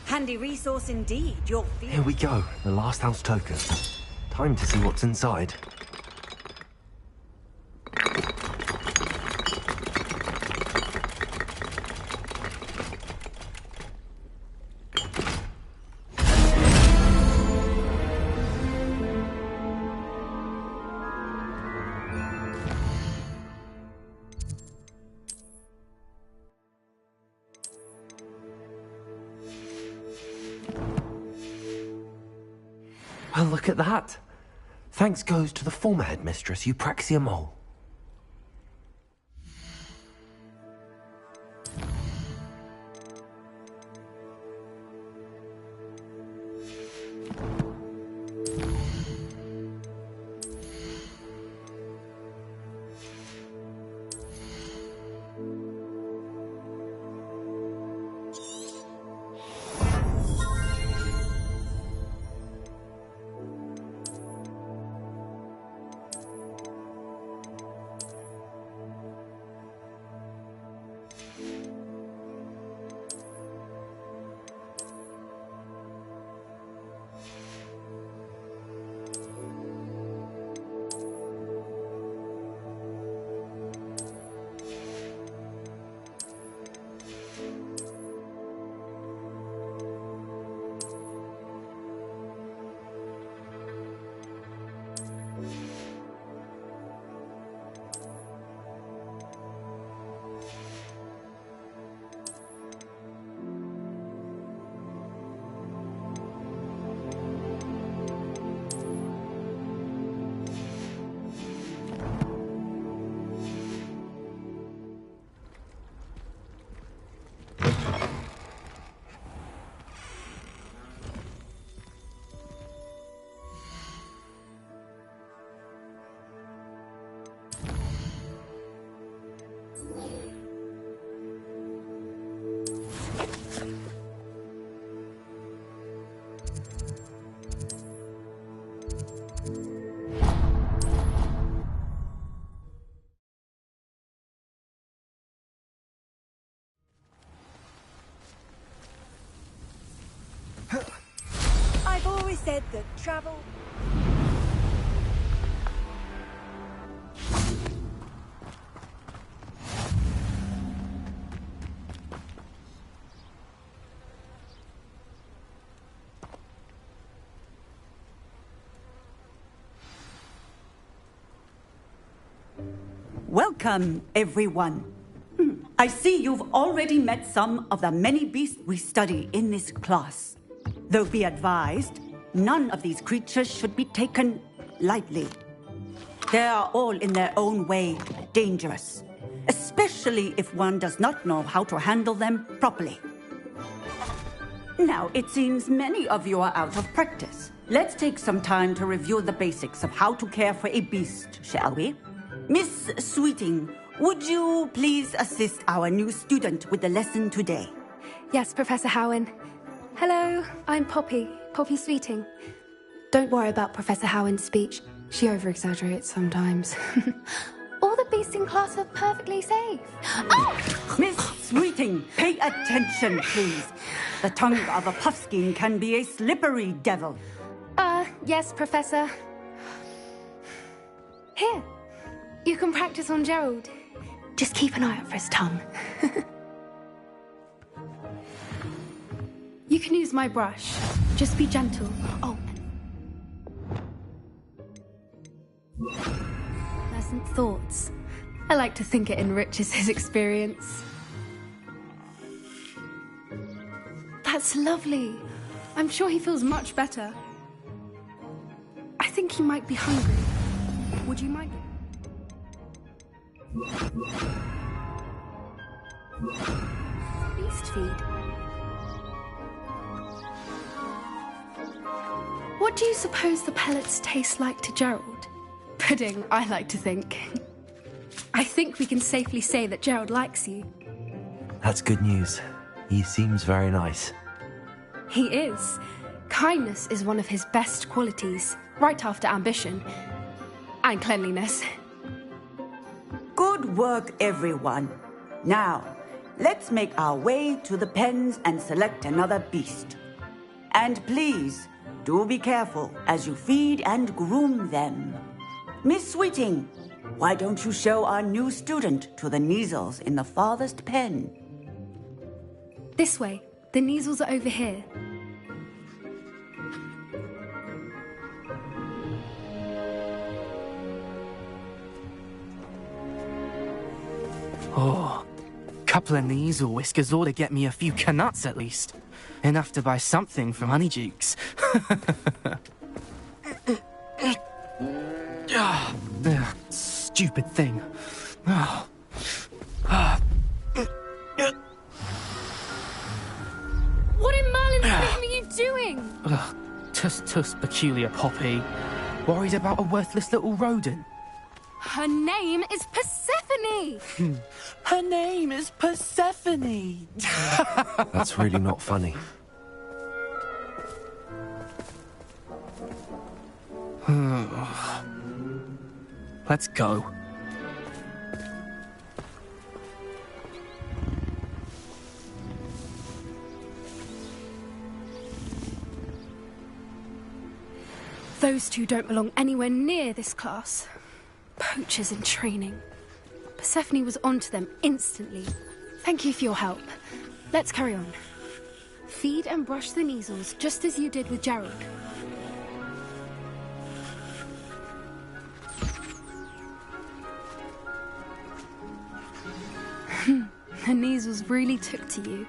Handy resource indeed, your field. Here we go, the last house token. Time to see what's inside. Well, look at that. Thanks goes to the former headmistress, Eupraxia Mole. I've always said that travel... Welcome, everyone. I see you've already met some of the many beasts we study in this class. Though be advised, none of these creatures should be taken lightly. They are all in their own way dangerous, especially if one does not know how to handle them properly. Now, it seems many of you are out of practice. Let's take some time to review the basics of how to care for a beast, shall we? Miss Sweeting, would you please assist our new student with the lesson today? Yes, Professor Howen. Hello, I'm Poppy Sweeting. Don't worry about Professor Howen's speech. She over-exaggerates sometimes. All the beasts in class are perfectly safe. Oh! Miss Sweeting, pay attention, please. The tongue of a puffskein can be a slippery devil. Yes, Professor. Here, you can practice on Gerald. Just keep an eye out for his tongue. You can use my brush. Just be gentle. Oh. Pleasant thoughts. I like to think it enriches his experience. That's lovely. I'm sure he feels much better. I think he might be hungry. Would you mind? Beast feed. What do you suppose the pellets taste like to Gerald? Pudding, I like to think. I think we can safely say that Gerald likes you. That's good news. He seems very nice. He is. Kindness is one of his best qualities, right after ambition. And cleanliness. Good work, everyone. Now, let's make our way to the pens and select another beast. And please, do be careful as you feed and groom them. Miss Sweeting, why don't you show our new student to the Kneazles in the farthest pen? This way. The Kneazles are over here. Oh, couple of Kneazle whiskers ought to get me a few canuts at least. Enough to buy something from Honeydukes. Stupid thing. What in Merlin's name are you doing? Tuss, peculiar Poppy. Worried about a worthless little rodent. Her name is Persephone! Her name is Persephone! That's really not funny. Let's go. Those two don't belong anywhere near this class. Poachers in training. Persephone was onto them instantly. Thank you for your help. Let's carry on. Feed and brush the Kneazles, just as you did with Gerald. The Kneazles really took to you.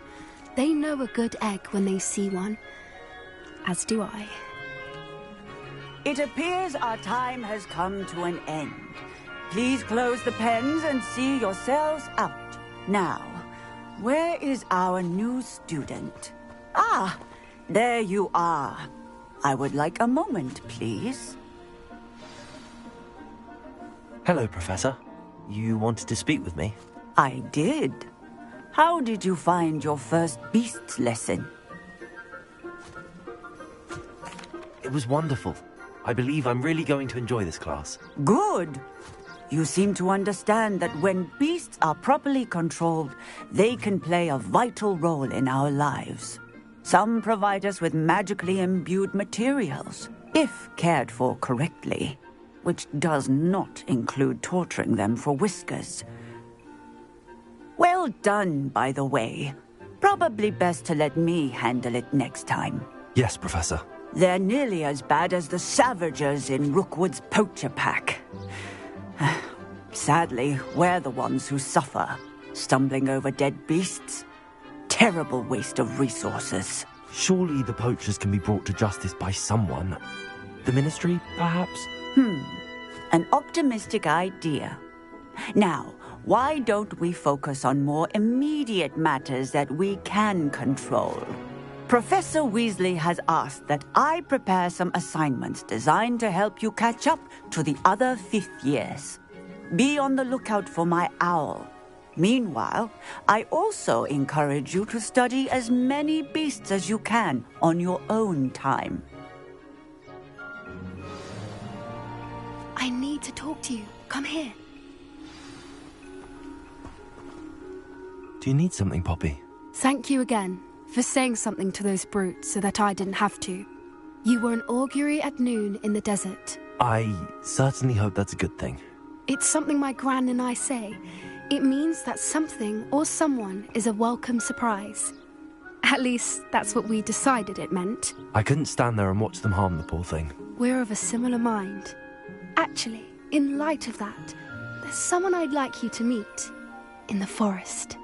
They know a good egg when they see one. As do I. It appears our time has come to an end. Please close the pens and see yourselves out. Now, where is our new student? Ah, there you are. I would like a moment, please. Hello, Professor. You wanted to speak with me? I did. How did you find your first beasts lesson? It was wonderful. I believe I'm really going to enjoy this class. Good. You seem to understand that when beasts are properly controlled, they can play a vital role in our lives. Some provide us with magically imbued materials, if cared for correctly, which does not include torturing them for whiskers. Well done, by the way. Probably best to let me handle it next time. Yes, Professor. They're nearly as bad as the Savagers in Rookwood's poacher pack. Sadly, we're the ones who suffer, stumbling over dead beasts. Terrible waste of resources. Surely the poachers can be brought to justice by someone. The Ministry, perhaps? An optimistic idea. Now, why don't we focus on more immediate matters that we can control? Professor Weasley has asked that I prepare some assignments designed to help you catch up to the other fifth years. be on the lookout for my owl. Meanwhile, I also encourage you to study as many beasts as you can on your own time. I need to talk to you. Come here. Do you need something, Poppy? Thank you again for saying something to those brutes so that I didn't have to. You were an augury at noon in the desert. I certainly hope that's a good thing. It's something my gran and I say. It means that something or someone is a welcome surprise. At least, that's what we decided it meant. I couldn't stand there and watch them harm the poor thing. We're of a similar mind. Actually, in light of that, there's someone I'd like you to meet in the forest.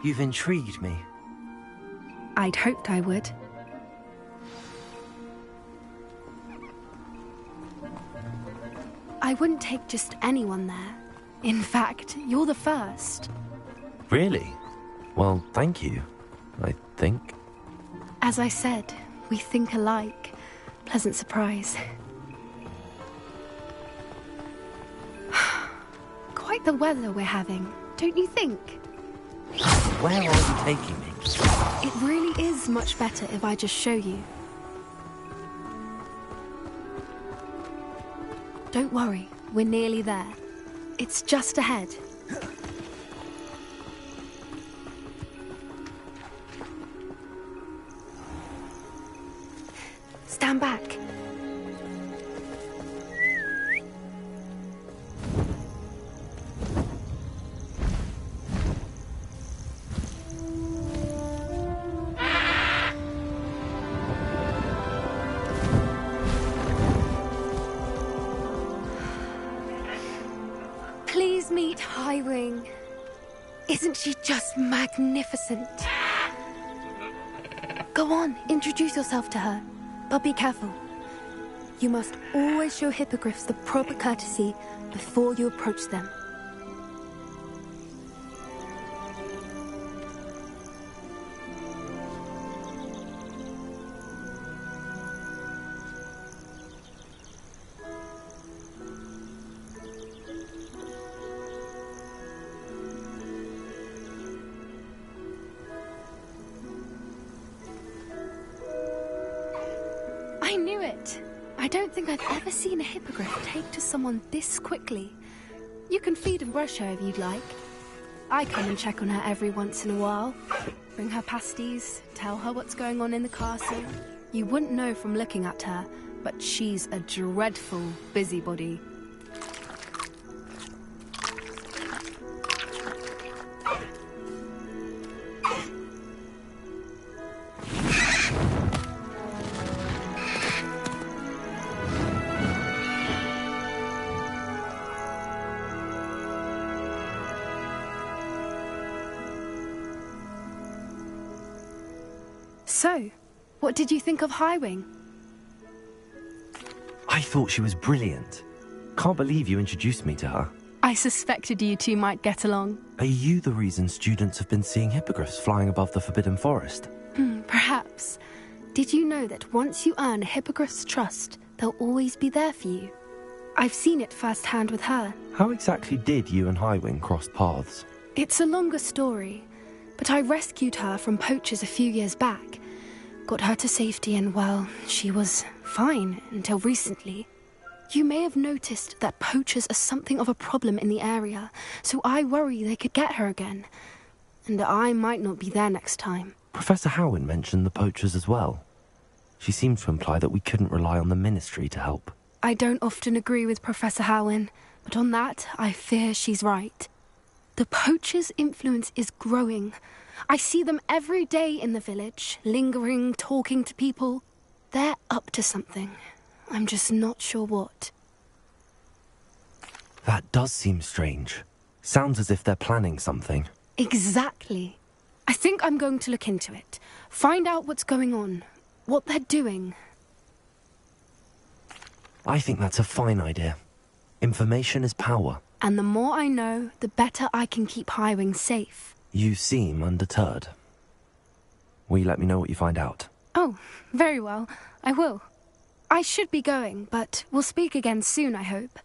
You've intrigued me. I'd hoped I would. I wouldn't take just anyone there. In fact, you're the first. Really? Well, thank you, I think. As I said, we think alike. Pleasant surprise. Quite the weather we're having, don't you think? Where are you taking me? It really is much better if I just show you. Don't worry, we're nearly there. It's just ahead. Stand back. Please meet Highwing. Isn't she just magnificent? Go on, introduce yourself to her. But be careful. You must always show hippogriffs the proper courtesy before you approach them. I knew it. I don't think I've ever seen a hippogriff take to someone this quickly. You can feed and brush her if you'd like. I come and check on her every once in a while. Bring her pasties, tell her what's going on in the castle. You wouldn't know from looking at her, but she's a dreadful busybody. So, what did you think of Highwing? I thought she was brilliant. Can't believe you introduced me to her. I suspected you two might get along. Are you the reason students have been seeing hippogriffs flying above the Forbidden Forest? Perhaps. Did you know that once you earn a hippogriff's trust, they'll always be there for you? I've seen it firsthand with her. How exactly did you and Highwing cross paths? It's a longer story, but I rescued her from poachers a few years back. Got her to safety and, well, she was fine until recently. You may have noticed that poachers are something of a problem in the area, so I worry they could get her again. And I might not be there next time. Professor Howin mentioned the poachers as well. She seemed to imply that we couldn't rely on the Ministry to help. I don't often agree with Professor Howin, but on that, I fear she's right. The poachers' influence is growing. I see them every day in the village, lingering, talking to people. They're up to something. I'm just not sure what. That does seem strange. Sounds as if they're planning something. Exactly. I think I'm going to look into it. Find out what's going on. What they're doing. I think that's a fine idea. Information is power. And the more I know, the better I can keep Highwing safe. You seem undeterred. Will you let me know what you find out? Oh, very well. I will. I should be going, but we'll speak again soon, I hope.